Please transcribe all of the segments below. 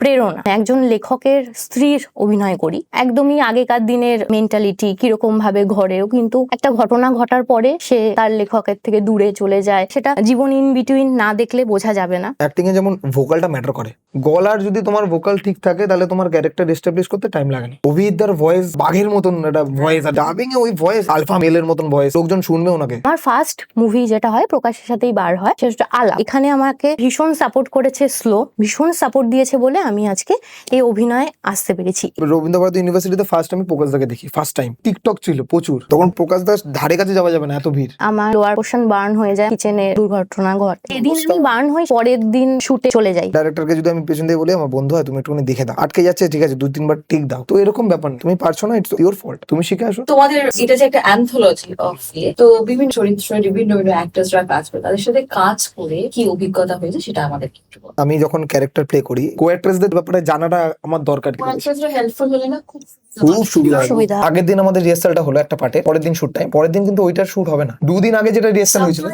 প্রেরণা। একজন লেখকের স্ত্রীর অভিনয় করি, একদমই আগেকার দিনের মেন্টালিটি, কিরকম ভাবে ঘরেও কিন্তু একটা ঘটনা ঘটার পরে সে তার লেখকের থেকে দূরে চলে যায়, সেটা জীবন ইন বিটুইন না দেখলে বোঝা যাবে না। অ্যাক্টিং এ যেমন ভোকালটা ম্যাটার করে, গলার যদি তোমার ভোকাল ঠিক থাকে তাহলে তোমার ক্যারেক্টার এস্টাবলিশ করতে টাইম লাগে না। অভিদার ভয়েস বাঘের মতন একটা ভয়েস, আর ডাবিং এ ওই ভয়েস আলফা মেলের মতন ভয়েস, লোকজন শুনবে ওনাকে। আমার ফার্স্ট মুভি যেটা হয় প্রকাশের সাথেই বার হয়, সেটা আলা। এখানে আমাকে ভীষণ সাপোর্ট করেছে স্লো, ভীষণ সাপোর্ট দিয়েছে বলে আমি আজকে এই অভিনয়ে আসতে পেরেছি। রবীন্দ্রভারতী ইউনিভার্সিটিতে ফার্স্ট আমি প্রকাশ দাকে দেখি, ফার্স্ট টাইম। টিকটক ছিল প্রচুর তখন, প্রকাশ দাস ধারে কাছে যাওয়া যাবে না, এত ভিড়। আমার লোয়ার পোর্শন বার্ন হয়ে যায়, কিচেনে দুর্ঘটনা ঘটে, এদিন আমি বার্ন হই, পরের দিন শুটে চলে যাই। ডাইরেক্টরকে যদি আমি পেছন দিয়ে বলি আমার বন্ধু হয়, তুমি একটুখানি দেখে দাও, আটকে যাচ্ছে, ঠিক আছে 2-3 বার ঠিক দাও, তো এরকম ব্যাপার না, তুমি পারছো না, ইটস ইওর ফল্ট, তুমি শিখে আসো। তোমাদের এটা যে একটা অ্যান্থোলজি অফ তো বিভিন্ন চরিত্র বিভিন্ন অ্যাক্টরসরা কাজ করে, তাদের সাথে কাজ করে কি অভিজ্ঞতা হয়েছে সেটা আমাদের একটু বলো। আমি যখন ক্যারেক্টার প্লে করি, কো অ্যাক্ট্রেসদের ব্যাপারে জানাটা আমার দরকার। অ্যাক্টরসরা হেল্পফুল হলে না খুব খুব সুবিধা। সুবিধা। আগের দিন আমাদের রিহার্সালটা হলো একটা পার্টে, পরের দিন শুট টাইম, পরের দিন কিন্তু ওইটার শুট হবে না, 2 দিন আগে যেটা রিহার্সাল হয়েছিল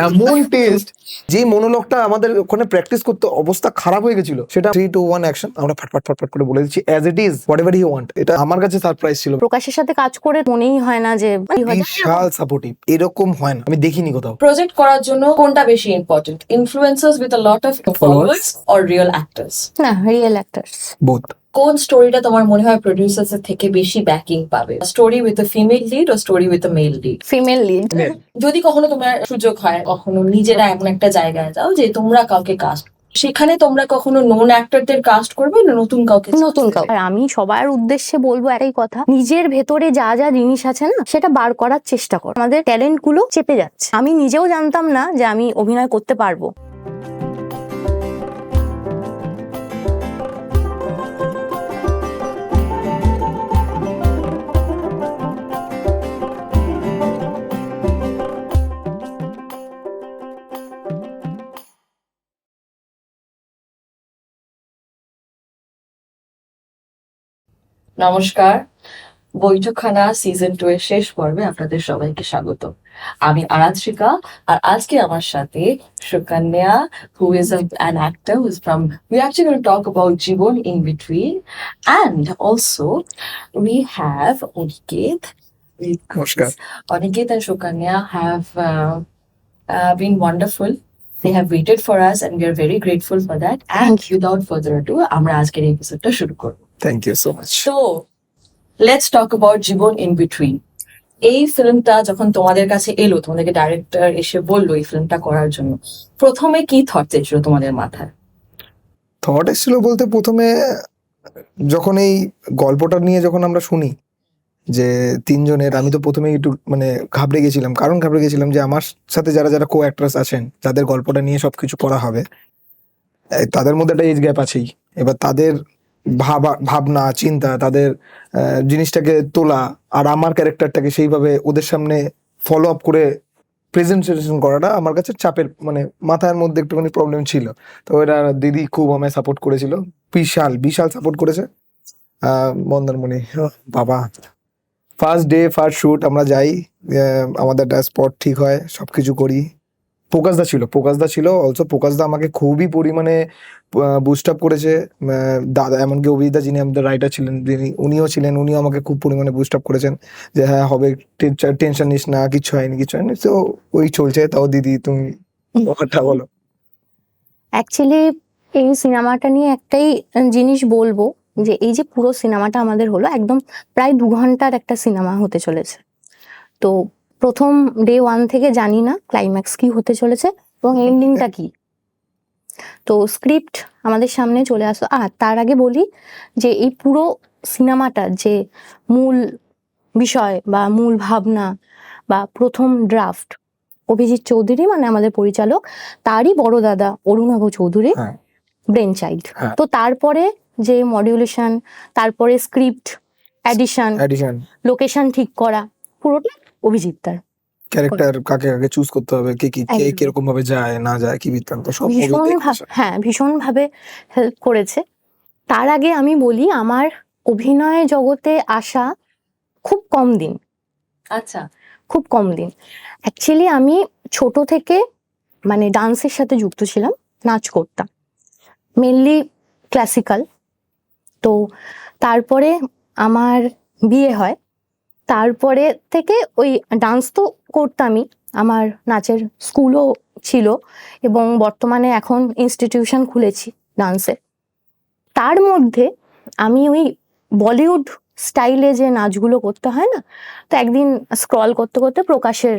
এমন টেস্ট, যে মনোলগটা আমাদের ওখানে প্র্যাকটিস করতে অবস্থা খারাপ হয়ে গেছিল, সেটা 3, 2, 1 অ্যাকশন আমরা ফটফট করে বলে দিচ্ছি as it is, whatever you want. এটা আমার কাছে সারপ্রাইজ ছিল। প্রকাশের সাথে কাজ করে মনেই হয় না যে বিশাল সাপোর্টিভ, এরকম হয় না, আমি দেখিনি কোথাও। প্রজেক্ট করার জন্য কোনটা বেশি important, influencers with a lot of followers or real actors? না, রিয়েল অ্যাক্টরস। বোথ। কোন স্টোরিটা তোমার মনে হয় প্রোডিউসার্স এর থেকে বেশি ব্যাকিং পাবে, story with a female lead ও story with a male lead? Female lead. যদি কখনো তোমার সুযোগ হয়, কখনো নিজেরা এমন একটা জায়গায় যাও যে তোমরা কাউকে কাস্ট, সেখানে তোমরা কখনো নন অ্যাক্টরদের কাস্ট করবে না নতুন কাউকে? নতুন কাউ। আর আমি সবার উদ্দেশ্যে বলবো একটাই কথা, নিজের ভেতরে যা যা জিনিস আছে না সেটা বার করার চেষ্টা কর। আমাদের ট্যালেন্ট গুলো চেপে যাচ্ছে, আমি নিজেও জানতাম না যে আমি অভিনয় করতে পারবো। নমস্কার, বৈঠকখানা সিজন 2 এর শেষ পর্বে আপনাদের সবাইকে স্বাগত। আমি আরাত্রিকা, আর আজকে আমার সাথে Sukanya, who is an actor who is from, we're actually going to talk about Jibon in between, and also we have Aniket. নমস্কার। Aniket and Sukanya have been wonderful. They have waited for us and we are very grateful for that. And without further ado, আমরা আজকের এপিসোডটা শুরু করব। Thank you so much. So, let's talk about Jibon in between. এই ফিল্মটা যখন তোমাদের কাছে এলো, তোমাদেরকে ডাইরেক্টর এসে বললো এই ফিল্মটা করার জন্য, প্রথমে কি থট এসেছিল তোমাদের মাথায়? থট এসেছিল বলতে, প্রথমে যখন এই গল্পটা নিয়ে যখন আমরা শুনি যে 3 জনের, আমি তো প্রথমে একটু মানে ঘাবড়ে গেছিলাম। কারণ ঘাবড়ে গেছিলাম যে আমার সাথে যারা যারা কো অ্যাক্ট্রেস আছেন, যাদের গল্পটা নিয়ে সবকিছু করা হবে, তাদের মধ্যে একটা এজ গ্যাপ আছেই। এবার তাদের ভাবনা চিন্তা, তাদের জিনিসটাকে তোলা, আর আমার ক্যারেক্টারটাকে সেইভাবে ওদের সামনে ফলো আপ করে প্রেজেন্টেশন করাটা আমার কাছে চাপের, মানে মাথার মধ্যে একটুখানি প্রবলেম ছিল। তো এরা দিদি খুব আমায় সাপোর্ট করেছিল, বিশাল সাপোর্ট করেছে। মন্দারমণি বাবা, ফার্স্ট ডে ফার্স্ট শুট আমরা যাই, আমাদের একটা স্পট ঠিক হয়, সবকিছু করি। প্রকাশদা ছিল অলসো। প্রকাশদা আমাকে খুবই পরিমাণে বুস্ট আপ করেছে। দাদা, এমনকি অভিজিৎদা যিনি আমাদের রাইটার ছিলেন, উনিও আমাকে খুব পরিমাণে বুস্ট আপ করেছেন যে হ্যাঁ হবে, টেনশন নিস না, কিছু হয়নি। তো ওই চলছে। তাও দিদি তুমি কথা বলো। অ্যাকচুয়ালি এই সিনেমাটা নিয়ে একটাই জিনিস বলবো, যে এই যে পুরো সিনেমাটা আমাদের হলো একদম প্রায় 2 ঘন্টার একটা সিনেমা হতে চলেছে। তো প্রথম ডে 1 থেকে জানি না ক্লাইম্যাক্স কি হতে চলেছে এবং এন্ডিংটা কি। তো স্ক্রিপ্ট আমাদের সামনে চলে আসো। আর তার আগে বলি যে এই পুরো সিনেমাটার যে মূল বিষয় বা মূল ভাবনা বা প্রথম ড্রাফট অভিজিৎ চৌধুরী, মানে আমাদের পরিচালক, তারই বড় দাদা অরুণাভ চৌধুরী ব্রেন চাইল্ড। তো তারপরে যে মডিউলেশন, তারপরে স্ক্রিপ্ট অ্যাডিশন, লোকেশন ঠিক করা, পুরোটা অভিজিৎ তার। ক্যারেক্টার কাকে কাকে চুজ করতে হবে, কে কিরকম ভাবে যায় না যায়, কি বৃত্তান্ত, সব ভীষণ ভাবে হেল্প করেছে। তার আগে আমি বলি, আমার অভিনয় জগতে আসা খুব কম দিন। আচ্ছা, খুব কম দিন। অ্যাকচুয়ালি আমি ছোট থেকে মানে ডান্সের সাথে যুক্ত ছিলাম, নাচ করতাম। Mainly classical. তো তারপরে আমার বিয়ে হয়, তারপরে থেকে ওই ডান্স তো করতামই, আমার নাচের স্কুলও ছিল এবং বর্তমানে এখন ইনস্টিটিউশন খুলেছি ডান্সের। তার মধ্যে আমি ওই বলিউড স্টাইলে যে নাচগুলো করতে হয় না, তো একদিন স্ক্রল করতে করতে প্রকাশের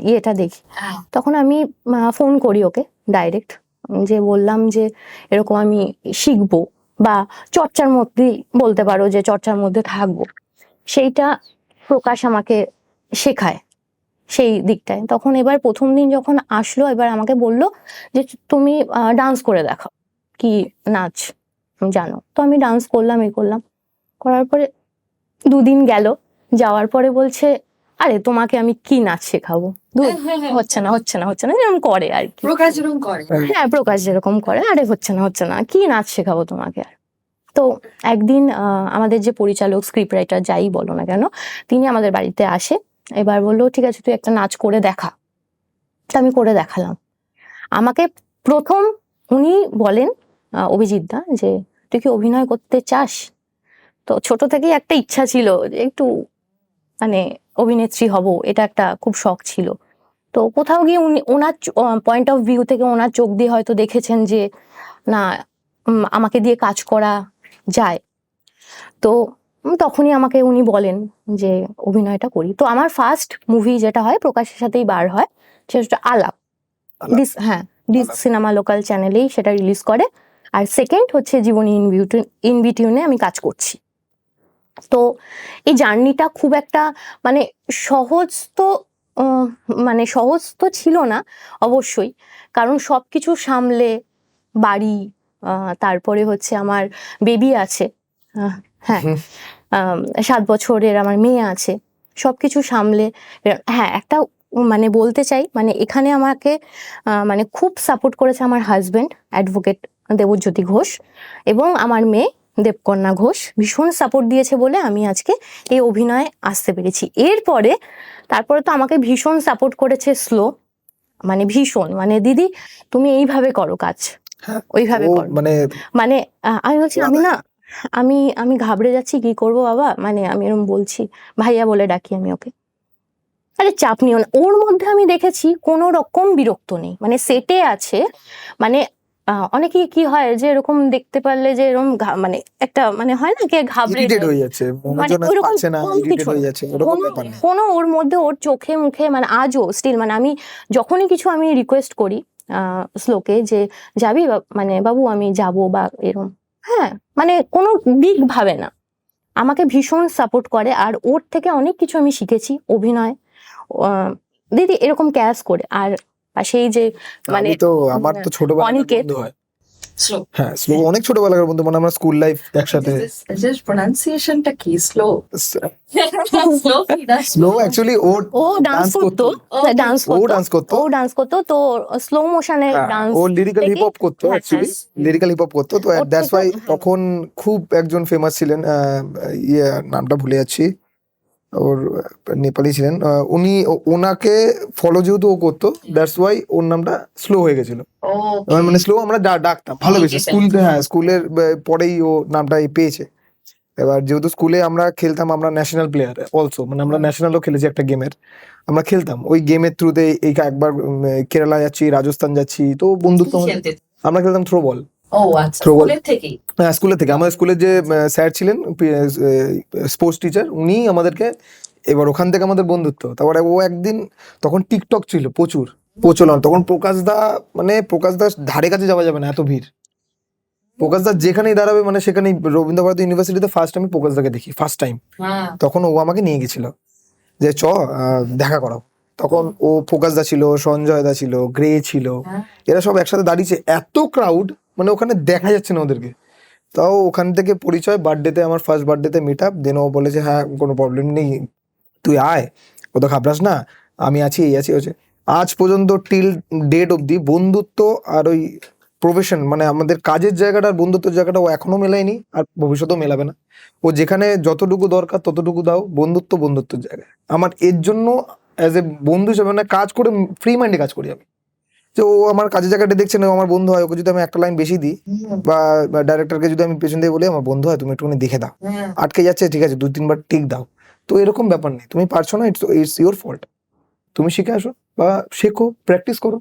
ইয়েটা দেখি। তখন আমি ফোন করি ওকে ডাইরেক্ট, যে বললাম যে এরকম আমি শিখবো বা চর্চার মধ্যেই বলতে পারো যে চর্চার মধ্যে থাকবো, সেইটা প্রকাশ আমাকে শেখায় সেই দিকটায়। তখন এবার প্রথম দিন যখন আসলো, এবার আমাকে বললো যে তুমি ডান্স করে দেখাও, কি নাচ জানো। তো আমি ডান্স করলাম, করার পরে 2 দিন গেল, যাওয়ার পরে বলছে আরে তোমাকে আমি কি নাচ শেখাবো, হচ্ছে না যেরকম করে আর কি, প্রকাশ যেরকম করে। হ্যাঁ প্রকাশ যেরকম করে, আরে হচ্ছে না কি নাচ শেখাবো তোমাকে আর। তো একদিন আমাদের যে পরিচালক, স্ক্রিপ্ট রাইটার যাই বলো না কেন, তিনি আমাদের বাড়িতে আসে, এবার বললো ঠিক আছে তুই একটা নাচ করে দেখা। তো আমি করে দেখালাম। আমাকে প্রথম উনি বলেন অভিজিৎ দা যে তুই কি অভিনয় করতে চাস? তো ছোট থেকেই একটা ইচ্ছা ছিল যে একটু মানে অভিনেত্রী হব, এটা একটা খুব শখ ছিল। তো কোথাও গিয়ে উনি ওনার পয়েন্ট অফ ভিউ থেকে, ওনার চোখ দিয়ে হয়তো দেখেছেন যে না আমাকে দিয়ে কাজ করা যায়। তো তখনই আমাকে উনি বলেন যে অভিনয়টা করি। তো আমার ফার্স্ট মুভি যেটা হয় প্রকাশের সাথেই বার হয়, সেটা আলাপ। ডিস সিনেমা লোকাল চ্যানেলেই সেটা রিলিজ করে। আর সেকেন্ড হচ্ছে জীবনী ইন বিটিউনে আমি কাজ করছি। তো এই জার্নিটা খুব একটা মানে সহজ তো সহজ তো ছিল না অবশ্যই, কারণ সবকিছু সামলে বাড়ি, তারপরে হচ্ছে আমার বেবি আছে, হ্যাঁ 7 বছরের আমার মেয়ে আছে, সবকিছু সামলে। হ্যাঁ একটা মানে বলতে চাই, মানে এখানে আমাকে মানে খুব সাপোর্ট করেছে আমার হাজবেন্ড অ্যাডভোকেট দেবজ্যোতি ঘোষ, এবং আমার মেয়ে দেবকন্যা ঘোষ ভীষণ সাপোর্ট দিয়েছে বলে আমি আজকে এই অভিনয়ে আসতে পেরেছি। তারপরে তো আমাকে ভীষণ সাপোর্ট করেছে স্লো, মানে ভীষণ, মানে দিদি তুমি এইভাবে করো কাজ, ওইভাবে করো, মানে আমি বলছি আমি ঘাবড়ে যাচ্ছি, কি করব বাবা, মানে আমি এরকম বলছি, ভাইয়া বলে ডাকি আমি ওকে। আরে চাপ নিও না, ওর মধ্যে আমি দেখেছি কোনো রকম বিরক্ত নেই, মানে সেটে আছে, মানে অনেকে কি হয় যে এরকম দেখতে পারলে যে এরকম মানে একটা মানে হয় না কে ঘাবড়ে হয়ে যাচ্ছে, কোনো ওর মধ্যে, ওর চোখে মুখে, মানে আজও স্টিল, মানে আমি যখনই কিছু আমি রিকোয়েস্ট করি শ্লোকে যে যাবি মানে বাবু আমি যাব বা এরকম, হ্যাঁ মানে কোনো দিক ভাবে না, আমাকে ভীষণ সাপোর্ট করে। আর ওর থেকে অনেক কিছু আমি শিখেছি অভিনয়, দিদি এরকম ক্যাশ করে। আর সেই যে মানে তো আমার তো ছোটবেলার বন্ধু হয়, হ্যাঁ স্লো, অনেক ছোটবেলার বন্ধু, মানে আমরা স্কুল লাইফ একসাথে। জাস্ট প্রোনাউন্সিয়েশনটা কি স্লো? স্লো অ্যাকচুয়ালি ও ডান্স করতো তো স্লো মোশনে ডান্স, ও লিরিক্যাল হিপ হপ করতো, অ্যাকচুয়ালি লিরিক্যাল হিপ হপ করতো। তো দ্যাটস ওয়াই তখন খুব একজন ফেমাস ছিলেন, নামটা ভুলে যাচ্ছি, ওর নেপালি ছিলেন উনি, ওনাকে ফলো যেহেতু ও করতো, দ্যাটস ওয়াই ওর নামটা স্লো হয়ে গেছিল। মানে স্লো আমরা ডাকতাম ভালোবেসে, স্কুলের পরেই ও নামটা পেয়েছে। এবার যেহেতু স্কুলে আমরা খেলতাম, আমরা ন্যাশনাল প্লেয়ার অলসো, মানে আমরা ন্যাশনালও খেলেছি একটা গেমের, আমরা খেলতাম ওই গেমের থ্রুতে। এই একবার কেরালা যাচ্ছি, রাজস্থান যাচ্ছি, তো বন্ধুত্ব আমরা খেলতাম থ্রো বল। হ্যাঁ স্কুলের থেকে, আমাদের স্কুলের যে স্যার ছিলেন স্পোর্টস টিচার, উনি আমাদেরকে, এবার ওখান থেকে আমাদের বন্ধুত্ব। তারপরে ও একদিন, তখন টিকটক ছিল প্রচলন, তখন প্রকাশদা, মানে প্রকাশদার ধারে কাছে যাওয়া যাবে না, এত ভিড়। প্রকাশদা যেখানেই দাঁড়াবে, মানে সেখানেই, রবীন্দ্র ভারতী ইউনিভার্সিটিতে ফার্স্ট আমি প্রকাশদাকে দেখি, ফার্স্ট টাইম। তখন ও আমাকে নিয়ে গেছিল যে দেখা করাও। তখন ও প্রকাশদা ছিল, সঞ্জয় দা ছিল, গ্রে ছিল, এরা সব একসাথে দাঁড়িয়েছে, এত ক্রাউড, মানে ওখানে দেখা যাচ্ছে না ওদেরকে। তাও ওখান থেকে পরিচয়, বার্থডেতে, আমার ফার্স্ট বার্থডেতে মিট আপ, দেন ও বলেছে হ্যাঁ কোনো প্রবলেম নেই, তুই আয়, ও তো ঘাবড়াস না, আমি আছি, এই আছি হচ্ছে। আজ পর্যন্ত টিল ডেট অবধি বন্ধুত্ব আর ওই প্রফেশন, মানে আমাদের কাজের জায়গাটা আর বন্ধুত্বের জায়গাটা ও এখনো মেলায়নি, আর ভবিষ্যতেও মেলাবে না। ও যেখানে যতটুকু দরকার ততটুকু দাও, বন্ধুত্বের জায়গায়। আমার এর জন্য অ্যাজ এ বন্ধু হিসেবে, মানে কাজ করে ফ্রি মাইন্ডে কাজ করি আমি, যে ও আমার কাজে জায়গাটা দেখছে না, ও আমার বন্ধু হয়, ওকে যদি আমি একটা লাইন বেশি দিই বা ডাইরেক্টরকে যদি আমি পেছন দিয়ে বলি আমার বন্ধু হয়, তুমি একটুখানি দেখে দাও, আটকে যাচ্ছে ঠিক আছে 2-3 বার টিক দাও। তো এরকম ব্যাপার নেই, তুমি পারছো না, ইটস ইউর ফল্ট, তুমি শিখে আসো বা শেখো, প্র্যাকটিস করো,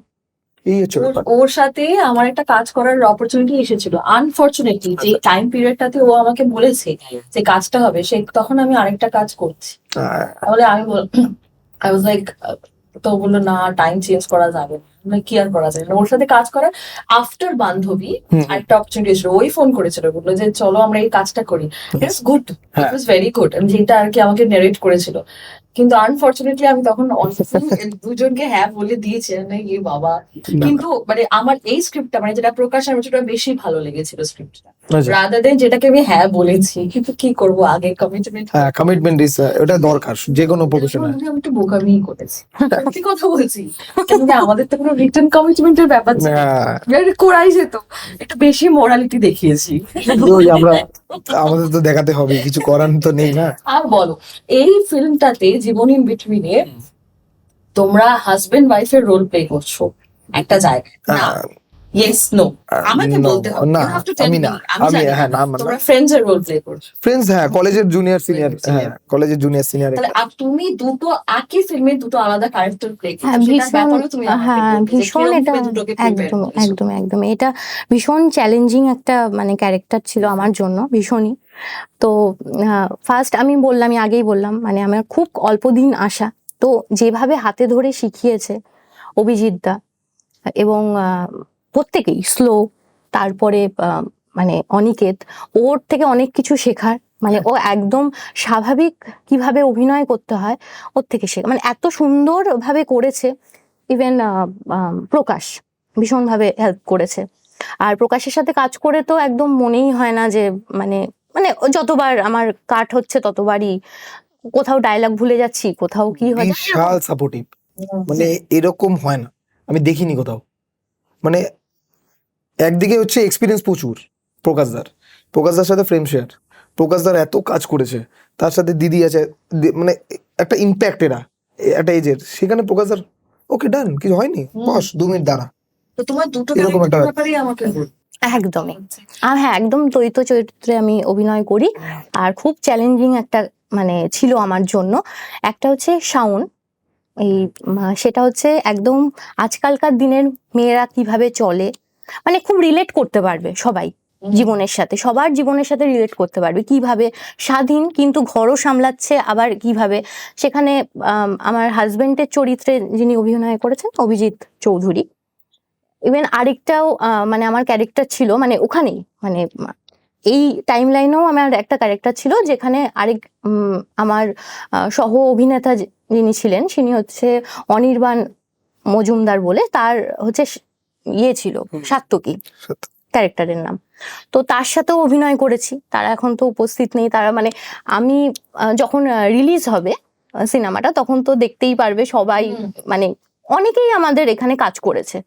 এই হচ্ছে ব্যাপার। ওর সাথে আমার একটা কাজ করার অপরচুনিটি এসেছিল, আনফরচুনেটলি যে টাইম পিরিয়ডটাতে ও আমাকে বলেছে যে কাজটা হবে, সে তখন আমি আরেকটা কাজ করছি। তাহলে আমি আই ওয়াজ লাইক, তো বললো না টাইম চেঞ্জ করা যাবে না, কি আর করা যায় না। ওর সাথে কাজ করার আফটার বান্ধবী আরেকটা অপরচুনিটি এসেছিল, ওই ফোন করেছিল, বললো যে চলো আমরা এই কাজটা করি। It was good, it was very good, যেটা আর কি আমাকে নারেট করেছিল। কিন্তু আনফরচুনেটলি আমি তখন দুজনকে হ্যাঁ বলে দিয়েছি, না ইয়ে বাবা। কিন্তু মানে আমার এই স্ক্রিপ্টটা, মানে যেটা প্রকাশ, আমার যেটা বেশি ভালো লেগেছিল স্ক্রিপ্টটা, রাদার দেন যেটাকে আমি হ্যাঁ বলেছি। কিন্তু কি করবো, আগে কমিটমেন্ট, হ্যাঁ কমিটমেন্ট ইজ ওটা দরকার যে কোনো প্রফেশনে। আমি একটু বোকামি করেছি, সত্যি কথা বলছি, কিন্তু আমাদের তো কোনো রিটার্ন কমিটমেন্টের ব্যাপার ছিল না, করাই যেত, একটু বেশি মোরালিটি দেখিয়েছি। আমরা আমাদের তো দেখাতে হবে, কিছু করার তো নেই না। আর বলো, এই ফিল্মটাতে জীবন ইন বিটুইনে তোমরা হাজবেন্ড ওয়াইফের রোল প্লে করছো একটা জায়গায়, না ইয়েস নো আমাকে বলতে হবে, না, you have to tell আমি me, না, আমি জানি হ্যাঁ না, তোমরা ফ্রেন্ডস এর রোল প্লে করছো। ফ্রেন্ডস, হ্যাঁ কলেজের জুনিয়র সিনিয়র, হ্যাঁ কলেজের জুনিয়র সিনিয়র। তাহলে তুমি দুটো একই ফিল্মে দুটো আলাদা ক্যারেক্টার প্লে হ্যাঁ করছো, সেটার ভীষণ, ব্যাপারেও তুমি আমাকে হ্যাঁ বলবে যে ভীষণ, কিরকম এটা ভাবে দুটোকে প্রিপেয়ার একদম করেছো। একদম একদম এটা ভীষণ চ্যালেঞ্জিং একটা মানে ক্যারেক্টার ছিল আমার জন্য, ভীষণই। তো ফার্স্ট আমি আগেই বললাম, মানে আমার খুব অল্প দিন আসা, তো যেভাবে হাতে ধরে শিখিয়েছে অভিজিৎ দা এবং প্রত্যেকেই স্লো, তারপরে মানে অনিকেত, ওর থেকে অনেক কিছু শেখার, মানে ও একদম স্বাভাবিক কিভাবে অভিনয় করতে হয় ওর থেকে শেখা, মানে এত সুন্দর ভাবে করেছে। ইভেন প্রকাশ ভীষণভাবে হেল্প করেছে। আর প্রকাশের সাথে কাজ করে তো একদম মনেই হয় না যে মানে মানে যতবার আমার কাট হচ্ছে ততবারই কোথাও ডায়লগ ভুলে যাচ্ছি, কোথাও কি হয় বিশাল সাপোর্টিভ, মানে এরকম হয় না, আমি দেখিনি কোথাও। মানে একদিকে হচ্ছে এক্সপিরিয়েন্স প্রচুর প্রকাশদার সাথে ফ্রেম শেয়ার, প্রকাশদার এত কাজ করেছে, তার সাথে দিদি আছে, মানে একটা ইম্প্যাক্ট এরা একটা এজের, সেখানে প্রকাশদার ওকে ডান, কিছু হয়নি, বস 2 মিনিট দাঁড়া। তো তোমার দুটো এরকম একটা ক্যারেক্টারের ব্যাপারেই আমাকে বল। একদমই। হ্যাঁ একদম দ্বৈত চরিত্রে আমি অভিনয় করি, আর খুব চ্যালেঞ্জিং একটা মানে ছিল আমার জন্য। একটা হচ্ছে শাওন, এই সেটা হচ্ছে একদম আজকালকার দিনের মেয়েরা কিভাবে চলে, মানে খুব রিলেট করতে পারবে সবাই জীবনের সাথে, সবার জীবনের সাথে রিলেট করতে পারবে, কিভাবে স্বাধীন কিন্তু ঘরও সামলাচ্ছে, আবার কিভাবে সেখানে আমার হাজবেন্ডের চরিত্রে যিনি অভিনয় করেছেন অভিজিৎ চৌধুরী। ইভেন আরেকটাও মানে আমার ক্যারেক্টার ছিল, মানে ওখানেই মানে এই টাইম লাইনেও আমার একটা ক্যারেক্টার ছিল, যেখানে আরেক আমার সহ অভিনেতা যিনি ছিলেন, তিনি হচ্ছে অনির্বাণ মজুমদার বলে, তার হচ্ছে ইয়ে ছিল সাত্তকী ক্যারেক্টারের নাম। তো তার সাথেও অভিনয় করেছি, তারা এখন তো উপস্থিত নেই, তারা মানে আমি যখন রিলিজ হবে সিনেমাটা তখন তো দেখতেই পারবে সবাই, মানে অনেকেই আমাদের এখানে কাজ করেছে,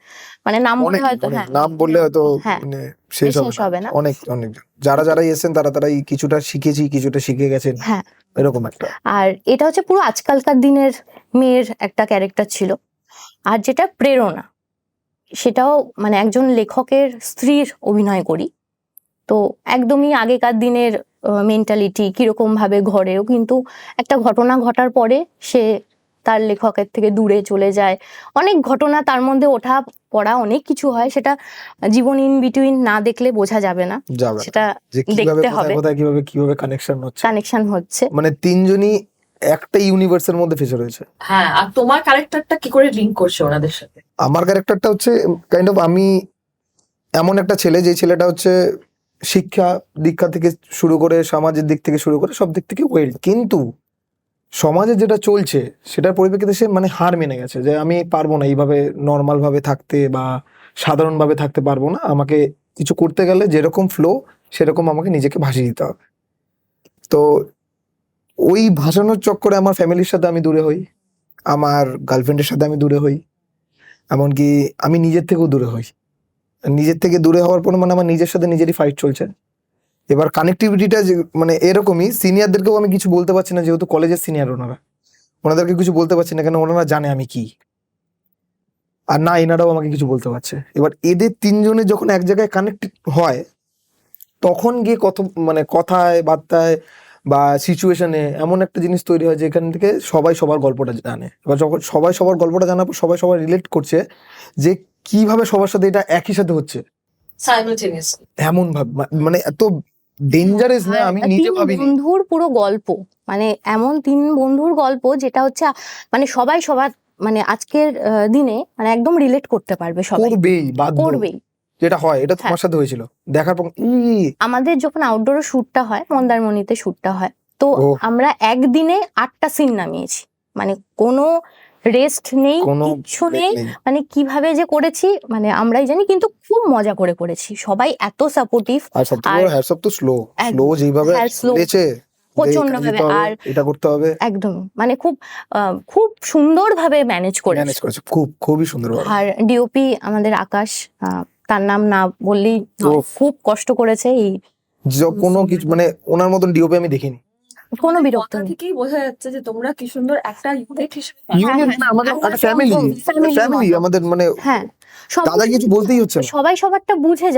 মানে নাম বললে হয়তো, হ্যাঁ নাম বললে হয়তো হ্যাঁ মানে শেষ হবে না, অনেক যারাই এসেছেন তারাই কিছুটা শিখেছি, কিছুটা শিখে গেছেন, হ্যাঁ এরকম একটা। আর এটা হচ্ছে পুরো আজকালকার দিনের মেয়ের একটা ক্যারেক্টার ছিল। আর যেটা প্রেরণা, সেটাও মানে একজন লেখকের স্ত্রীর অভিনয় করি, তো একদমই আগেকার দিনের মেন্টালিটি, কিরকম ভাবে ঘরেও কিন্তু একটা ঘটনা ঘটার পরে সে তার লেখকের থেকে দূরে চলে যায়, অনেক ঘটনা তার মধ্যে ওঠা পড়া, অনেক কিছু হয়, সেটা জীবন ইন বিটুইন না দেখলে বোঝা যাবে না, সেটা দেখতে হবে কিভাবে কানেকশন হচ্ছে, মানে তিনজনই একটা ইউনিভার্সের মধ্যে ফেসে রয়েছে। হ্যাঁ, আর তোমার ক্যারেক্টারটা কি করে লিংক করছে ওনাদের সাথে? আমার ক্যারেক্টারটা হচ্ছে কাইন্ড অফ, আমি এমন একটা ছেলে, যে ছেলেটা হচ্ছে শিক্ষা দীক্ষা থেকে শুরু করে সমাজের দিক থেকে শুরু করে সব দিক থেকে ওয়েল, কিন্তু সমাজে যেটা চলছে সেটার পরিপ্রেক্ষিতে সে মানে হার মেনে গেছে যে আমি পারবো না এইভাবে নর্মাল ভাবে থাকতে বা সাধারণ ভাবে থাকতে পারবো না, আমাকে কিছু করতে গেলে যেরকম ফ্লো সেরকম আমাকে নিজেকে ভাসিয়ে দিতে হবে। তো ওই ভাসানোর চক্করে আমার ফ্যামিলির সাথে আমি দূরে হই, আমার গার্লফ্রেন্ডের সাথে আমি দূরে হই, এমনকি আমি নিজের থেকেও দূরে হই। নিজের থেকে দূরে হওয়ার পর মানে আমার নিজের সাথে নিজেরই ফাইট চলছে। এবার কানেক্টিভিটিটা মানে এরকমই, সিনিয়রদেরকেও আমি কিছু বলতে পারছি না, যেহেতু কলেজের সিনিয়র ওনাদেরকে কিছু বলতে পারছি না, কেন ওনারা জানে আমি কি। আর না এনারাও আমাকে কিছু বলতে পারছে। এবার এদের তিনজনের যখন এক জায়গায় কানেক্ট হয় তখন গিয়ে কত মানে কথায় বার্তায় বা সিচুয়েশনে এমন একটা জিনিস তৈরি হয় যেখান থেকে সবাই সবার গল্পটা জানে। এবার যখন সবাই সবার গল্পটা জানার পর সবাই সবাই রিলেট করছে যে কিভাবে সবার সাথে এটা একই সাথে হচ্ছে, সাইমালটেনিয়াসলি। এমন ভাবে মানে এত ডেঞ্জারাস না আমি আর নিজে তিন ভাবিনি। বন্ধুর পুরো গল্প, মানে এমন তিন বন্ধুর গল্প যেটা হচ্ছে মানে সবাই সবার মানে আজকের দিনে মানে একদম রিলেট করতে পারবে, সবাই করবেই, বাধ্য, করবেই। যেটা হয় এটা হ্যাঁ। তোমার সাথে হয়েছিল দেখার পর আমাদের যখন আউটডোর শুটটা হয়, মন্দারমণিতে শুটটা হয়, তো ও। আমরা একদিনে 8টা সিন নামিয়েছি, মানে কোনো রেস্ট নেই, কোনো কিচ্ছু break নেই, নেই। মানে কিভাবে যে করেছি মানে আমরাই জানি, কিন্তু খুব মজা করে করেছি, সবাই এত সাপোর্টিভ। আর সবথেকে বড় হ্যাটস অফ তো স্লো একদম, যেভাবে হ্যাঁ, slow, চলেছে, প্রচন্ড ভাবে। আর এটা করতে হবে, একদম মানে খুব খুব সুন্দরভাবে ম্যানেজ করেছি। ম্যানেজ করেছে খুবই সুন্দর। আর ডিওপি আমাদের আকাশ, তার নাম না বললেই নয়, উফ। খুব কষ্ট করেছে এই কোনো কিছু মানে ওনার মতন ডিওপি আমি দেখিনি। কোনো বিরক্ত কথা নেই। থেকেই বোঝা যাচ্ছে যে তোমরা কি সুন্দর একটা ইউনিট হিসেবে ইউনিয়ন না, আমাদের একদম, একটা ফ্যামিলি, family ফ্যামিলি মতো। আমাদের, মানে হ্যাঁ, দাদা কিছু বলতেই হচ্ছে না, সবাই সবারটা বুঝে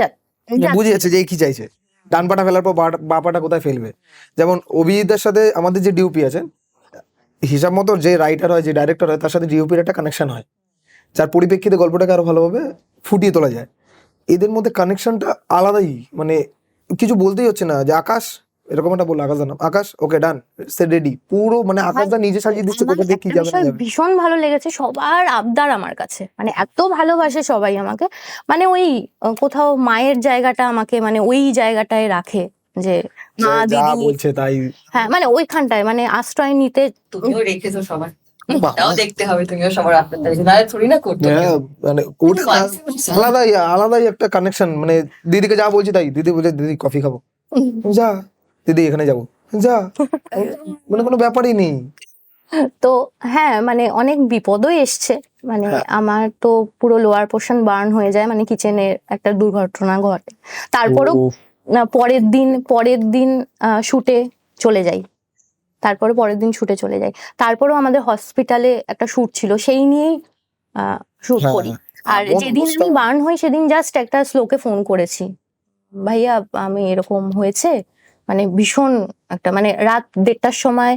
বুঝে যাচ্ছে যে এই কি চাইছে, ডান পাটা ফেলার পর বা পাটা কোথায় ফেলবে। যেমন অভিজিতের সাথে আমাদের যে ডিওপি আছেন, হিসাব মতো যে রাইটার হয়, যে ডাইরেক্টর হয়, তার সাথে ডিওপির একটা কানেকশন হয়, যার পরিপ্রেক্ষিতে গল্পটাকে আরো ভালোভাবে ফুটিয়ে তোলা যায়। এদের মধ্যে কানেকশনটা আলাদাই, মানে কিছু বলতেই হচ্ছে না যে আকাশ এরকম একটা বললো, আকাশ জানাম, আকাশ ওকে ডান সে রেডি, পুরো মানে আকাশটা নিজে সাজিয়ে দিচ্ছে আমার কোথা দিয়ে কি একটা যাবে না বিষয় যাবে। ভীষণ ভালো লেগেছে, সবার আবদার আমার কাছে, মানে এত ভালোবাসে সবাই আমাকে, মানে ওই কোথাও মায়ের জায়গাটা আমাকে মানে ওই জায়গাটায় রাখে, যে মা যা দিদি, বলছে তাই। হ্যাঁ মানে ওইখানটায় মানে আশ্রয় নিতে। তুমিও রেখেছো সবার, বাহ। তাও দেখতে হবে তুমিও সবার আপনার রেখে, না থোড়ি না করতে হ্যাঁ, মানে ওটা আলাদাই একটা কানেকশন, মানে দিদিকে যা বলছি তাই, দিদি বলছে দিদি কফি খাবো, যা দিদি এখানে যাবো, যা, মানে কোনো ব্যাপারই নেই। তো হ্যাঁ মানে অনেক বিপদও এসছে, মানে হ্যাঁ। আমার তো পুরো লোয়ার পোর্শন বার্ন হয়ে যায়, মানে কিচেনের একটা দুর্ঘটনা ঘটে, তারপরও পরের দিন শুটে চলে যাই, পরের দিন শুটে চলে যাই, তারপরেও আমাদের হসপিটালে একটা শুট ছিল, সেই নিয়েই শুট হ্যাঁ, করি। আর এমন যেদিন অবস্থা। আমি বার্ন হই সেদিন জাস্ট একটা স্লোকে ফোন করেছি, ভাইয়া আমি এরকম হয়েছে, মানে ভীষণ একটা মানে রাত 1:30টার সময়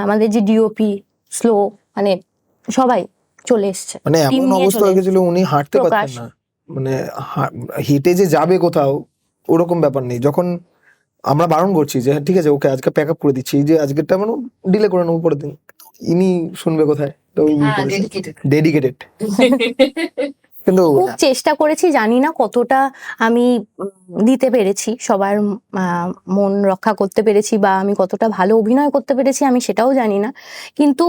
আমাদের যে ডিওপি স্লো মানে সবাই চলে এসছে, মানে team এমন নিয়ে অবস্থা চলে হয়ে গেছিল উনি হাঁটতে প্রকাশ। পারতেন না, মানে হেঁটে যে যাবে কোথাও ওরকম ব্যাপার নেই। যখন আমরা বারণ করছি যে ঠিক আছে ওকে আজকে প্যাক আপ করে দিচ্ছি, এই যে আজকেরটা মানে ডিলে করে নেবো পরের দিন, ইনি শুনবে কোথায়, তো হ্যাঁ, dedicated। ডেডিকেটেড। কিন্তু খুব চেষ্টা করেছি, জানি না কতটা আমি দিতে পেরেছি, সবার মন রক্ষা করতে পেরেছি, বা আমি কতটা ভালো অভিনয় করতে পেরেছি আমি সেটাও জানি না, কিন্তু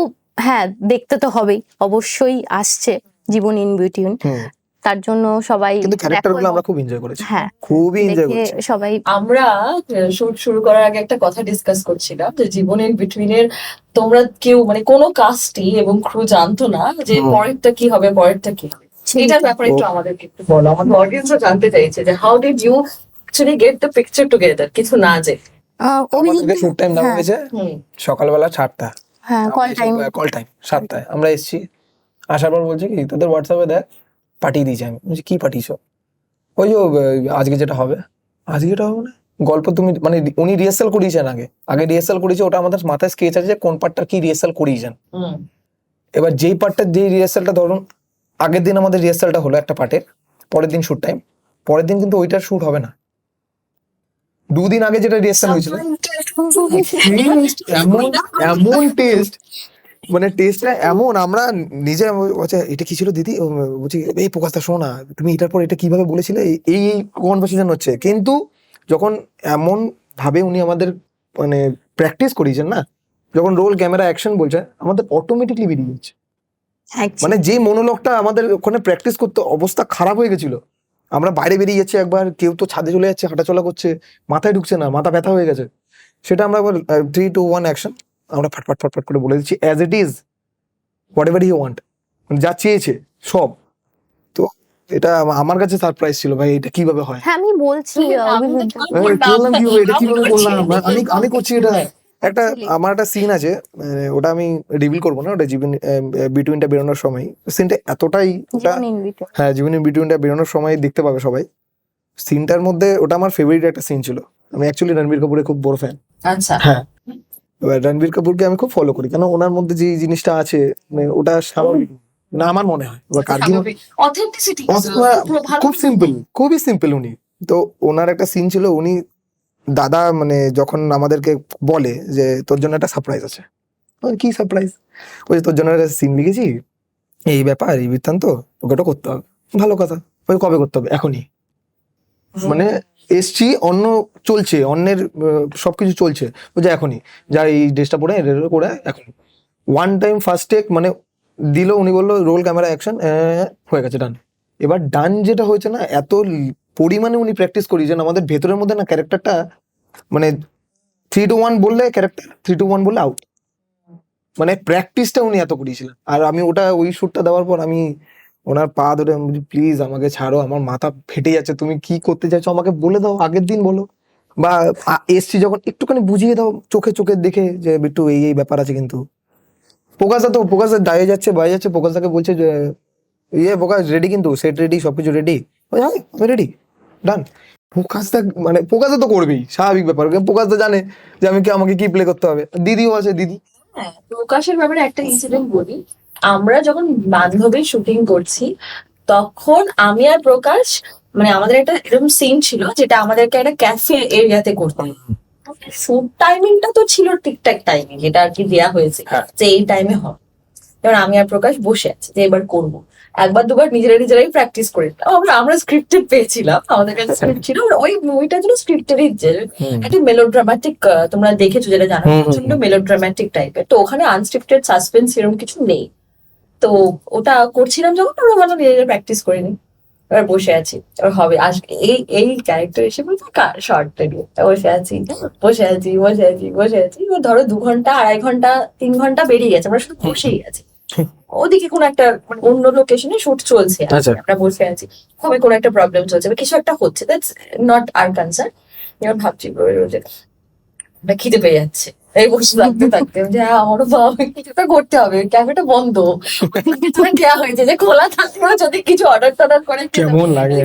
হ্যাঁ দেখতে তো হবেই, অবশ্যই আসছে জীবন ইন বিটুইন, হুম, তার জন্য সবাই কিন্তু ক্যারেক্টার গুলো দেখো, আমরা খুব এনজয় করেছি, হ্যাঁ খুবই এনজয় দেখে করেছি। সবাই। আমরা শুট শুরু করার আগে একটা কথা ডিসকাস করছিলাম যে জীবনের বিটুইনের তোমরা কেউ মানে কোনো কাস্টই এবং ক্রু জানতো না যে হুম। পরেরটা কি হবে, পরেরটা কি হবে। এটার ব্যাপারে একটু আমাদেরকে একটু বলো, আমাদের অডিয়েন্সও জানতে চাইছে যে how did you actually get the picture together, কিছু না যে। আমাদেরকে শুট টাইম দেওয়া হ্যাঁ, হয়েছে হুম, সকালবেলা 7টা, হ্যাঁ কল টাইম, কল টাইম 7টায় আমরা এসেছি। আসার পর বলছে কি তোদের হোয়াটসঅ্যাপে দেখ পাঠিয়ে দিয়েছি। আমি বলছি কি পাঠিয়েছো? ওই যে আজকে যেটা হবে। আজকে এটা হবে না গল্প, তুমি মানে উনি রিহার্সাল করিয়েছেন, আগে রিহার্সাল করিয়েছে, ওটা আমাদের মাথায় স্কেচ আছে যে কোন পার্টটা কি রিহার্সাল করিয়েছেন। হুম, এবার যেই পার্টটা যেই রিহার্সালটা ধরুন আগের দিন আমাদের রিহার্সালটা হলো একটা পার্টের, পরের দিন শুট টাইম, পরের দিন কিন্তু ওইটার শুট হবে না, 2 দিন আগে যেটা রিহার্সাল হয়েছিল এমন টেস্ট, মানে টেস্টটা এমন, আমরা নিজে আচ্ছা এটা কি ছিল দিদি, বলছি এই প্রকাশটা শোনো না, তুমি এটার পর এটা কিভাবে বলেছিলে, এই কনভারসেশন হচ্ছে, কিন্তু যখন এমন ভাবে উনি আমাদের মানে প্র্যাকটিস করিয়েছেন না, যখন রোল ক্যামেরা অ্যাকশন বলছে আমাদের অটোমেটিকলি বেরিয়ে যাচ্ছে, মানে যে মনোলগটা আমাদের ওখানে প্র্যাকটিস করতে অবস্থা খারাপ হয়ে গেছিল, আমরা বাইরে বেরিয়ে যাচ্ছি একবার, কেউ তো ছাদে চলে যাচ্ছে, হাঁটাচলা করছে, মাথায় ঢুকছে না, মাথা ব্যথা হয়ে গেছে, সেটা আমরা 3, 2, 1 অ্যাকশন আমরা ফটফট করে বলে দিচ্ছি as it is, whatever you want, মানে যা চেয়েছে সব। তো এটা আমার কাছে সারপ্রাইজ ছিল ভাই, এটা কিভাবে হয়, হ্যাঁ আমি বলছি আমি তো অভিজিৎ, করলাম কিভাবে, এটা কিভাবে করলাম, আমি করছি এটা, একটা Actually. আমার একটা সিন আছে, ওটা আমি রিভিল করবো না, ওটা জীবন বিটুইনটা বেরোনোর সময় সিনটা এতটাই ওটা, জীবন in between। হ্যাঁ জীবন বিটুইনটা বেরোনোর সময় দেখতে পাবে সবাই। সিনটার মধ্যে ওটা আমার ফেভারিট একটা সিন ছিল। আমি অ্যাকচুয়ালি রণবীর কাপুরের খুব বড় ফ্যান। আচ্ছা, হ্যাঁ, এবার রণবীর কাপুরকে আমি খুব ফলো করি, কেন ওনার মধ্যে যে জিনিসটা আছে মানে ওটা স্বাভাবিক না আমার মনে হয়। এবার কার্গি অথেন্টিসিটি খুব সিম্পল, খুবই সিম্পল উনি। তো ওনার একটা সিন ছিল, উনি দাদা মানে যখন আমাদেরকে বলে যে তোর জন্য একটা সারপ্রাইজ আছে, কি সারপ্রাইজ? ওই যে তোর জন্য একটা সিন লিখেছি, এই ব্যাপার এই বৃত্তান্ত, ওকে ওটা করতে হবে। ভালো কথা, ওই কবে করতে হবে? এখনই। মানে এসছি, অন্য চলছে, অন্যের সবকিছু চলছে, ও যে এখনই যা এই ড্রেসটা পরে এটা করে এখন ওয়ান টাইম ফার্স্ট টেক মানে দিল, উনি বললো রোল ক্যামেরা অ্যাকশন, হয়ে গেছে, ডান। এবার ডান যেটা হয়েছে না, এত পরিমাণে উনি প্র্যাকটিস করিয়েছেন আমাদের ভেতরের মধ্যে না, ক্যারেক্টারটা মানে 3-1 বললে ক্যারেক্টার, 3-1 বললে আউট, মানে প্র্যাকটিসটা উনি এত করিয়েছিলেন। আর আমি ওটা ওই শ্যুটটা দেওয়ার পর আমি ওনার পা ধরে প্লিজ আমাকে ছাড়ো, আমার মাথা ফেটে যাচ্ছে, তুমি কি করতে চাইছো আমাকে বলে দাও, আগের দিন বলো, বা এসছি যখন একটুখানি বুঝিয়ে দাও চোখে চোখে দেখে যে বিট্টু এই এই ব্যাপার আছে। কিন্তু প্রকাশদা দাঁড়িয়ে যাচ্ছে বাইরে যাচ্ছে, প্রকাশদাকে বলছে যে প্রকাশ রেডি, কিন্তু সেট রেডি, সবকিছু রেডি, আমি রেডি, ডান। প্রকাশদা তো করবেই, স্বাভাবিক ব্যাপার, প্রকাশদা জানে যে আমাকে কি প্লে করতে হবে। দিদিও আছে, দিদি হ্যাঁ, প্রকাশের ব্যাপারে একটা ইনসিডেন্ট বলি। আমরা যখন বান্ধবী শুটিং করছি, তখন আমি আর প্রকাশ মানে আমাদের একটা এরকম সিন ছিল যেটা আমাদেরকে একটা ক্যাফে এরিয়াতে করতে হবে। শুট টাইমিংটা তো ছিল ঠিকঠাক টাইমিং, যেটা আর কি দেওয়া হয়েছে হ্যাঁ। যে এই টাইমে হবে। এবার আমি আর প্রকাশ বসে আছি যে এবার করবো। একবার দুবার নিজেরাই প্র্যাকটিস করে আমরা স্ক্রিপ্টেড পেয়েছিলাম, আমাদের কাছে স্ক্রিপ্ট ছিল, ওই মুভিটা ছিল স্ক্রিপ্টেরই, যে একটা মেলোড্রামাটিক, তোমরা দেখেছো যেটা জানো, প্রচন্ড মেলোড্রামাটিক টাইপের। তো ওখানে আনস্ক্রিপ্টেড সাসপেন্স এরকম কিছু নেই। তো ওটা করছিলাম যখন, আমরা ভালো নিজেরা প্র্যাকটিস করে নিই। এবার বসে আছি, এবার হবে আজকে এই ক্যারেক্টার এসে বলছে শর্টটা নিয়ে বসে আছি। এবার ধরো 2 ঘন্টা 2.5 ঘন্টা 3 ঘন্টা বেরিয়ে গেছে, আমরা শুধু বসেই আছি। ওদিকে কোনো একটা মানে অন্য লোকেশনে শুট চলছে, আচ্ছা। আমরা বসে আছি, হবে কোনো একটা প্রবলেম চলছে বা কিছু একটা হচ্ছে, দ্যাটস নট আর কনসার্ন। এবার ভাবছি যে আমরা খিদে পেয়ে যাচ্ছে, এই বসে থাকতে যে আমারও বাবা কিছুটা করতে হবে, ক্যাফেটা বন্ধ, কিছুটা দেওয়া হয়েছে যে খোলা থাকলেও যদি কিছু অর্ডার টর্ডার করে কেমন লাগে?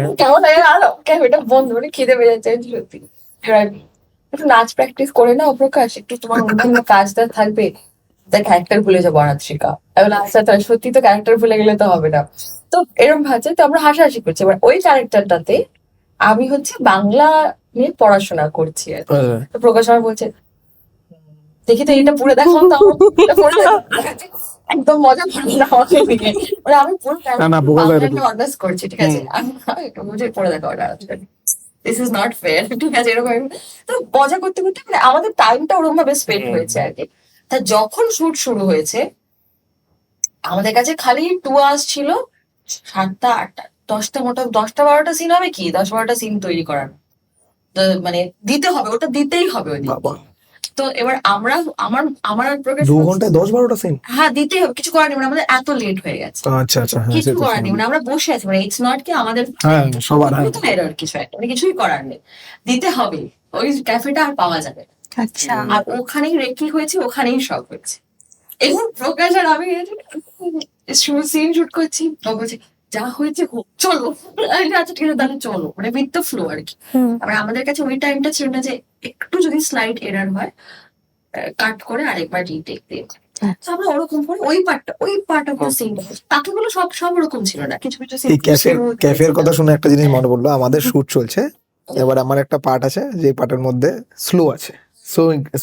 আর ক্যাফেটা বন্ধ, মানে খিদে পেয়ে যাচ্ছে সত্যি। এবার একটু নাচ প্র্যাকটিস করে নাও প্রকাশ, একটু তোমার অন্যান্য কাজটা থাকবে, তার ক্যারেক্টার ভুলে যাবো আরাত্রিকা। এবার আচ্ছা তার সত্যি তো ক্যারেক্টার ভুলে গেলে তো হবে না। তো এরকম ভাবছে, তো আমরা হাসাহাসি করছি। এবার ওই ক্যারেক্টারটাতে আমি হচ্ছে বাংলা নিয়ে পড়াশোনা করছি আর কি। তো প্রকাশ আমার বলছে দেখি তো এটা পড়ে দেখো তো, এটা পড়ে দেখো। একদম মজা পাবে না আমাকে নিয়ে, মানে আমি পুরো অর্গানাইজ করছি, ঠিক আছে, আমি বুঝে পড়ে দেখো ওটা, দিস ইজ নট ফেয়ার, ঠিক আছে, এরকম। তো মজা করতে করতে মানে আমাদের টাইমটা ওরকম ভাবে স্পেন্ড হয়েছে আর কি। তা যখন শুট শুরু হয়েছে, আমাদের কাছে খালি 2 আওয়ার্স ছিল, 7টা 8টা 10টা, মোটামুটি 10টা 12টা সিন হবে, কি 10-12টা সিন তৈরি করার, তো মানে দিতে হবে, ওটা দিতেই হবে ওই দিন। তো এবার আমার আর প্রকাশ 2 ঘন্টায় 10-12টা সিন, হ্যাঁ দিতেই হবে, কিছু করার নেই, মানে আমাদের এত লেট হয়ে গেছে, আচ্ছা আচ্ছা, হ্যাঁ কিছু করার নেই, মানে আমরা বসে আছি, মানে ইটস নট কি আমাদের হ্যাঁ সবার, হ্যাঁ এরর কিছু একটা, মানে কিছুই করার নেই, দিতে হবে, ওই ক্যাফেটা আর পাওয়া যাবে না। আচ্ছা। আর ওখানেই রেকি হয়েছে, ওখানেই সব হয়েছে। এবং প্রকাশ আর আমি সিন শুট করছি, ও বলছে যা হয়েছে হোক, চলো। আচ্ছা ঠিক আছে তাহলে চলো, মানে উইথ দ্য ফ্লো আর কি। মানে আমাদের কাছে ওই টাইমটা ছিল না যে একটু যদি স্লাইড এরার হয় কাট করে আরেকবার রিটেক দিয়ে। তো আমরা ওরকম করে ওই পার্ট অফ দ্য সিন, বাকিগুলো সব ওরকম ছিল না, কিছু কিছু এই ক্যাফের কথা শুনে একটা জিনিস মনে পড়লো, আমাদের শুট চলছে, এবার আমার একটা পার্ট আছে যে পার্টের মধ্যে স্লো আছে,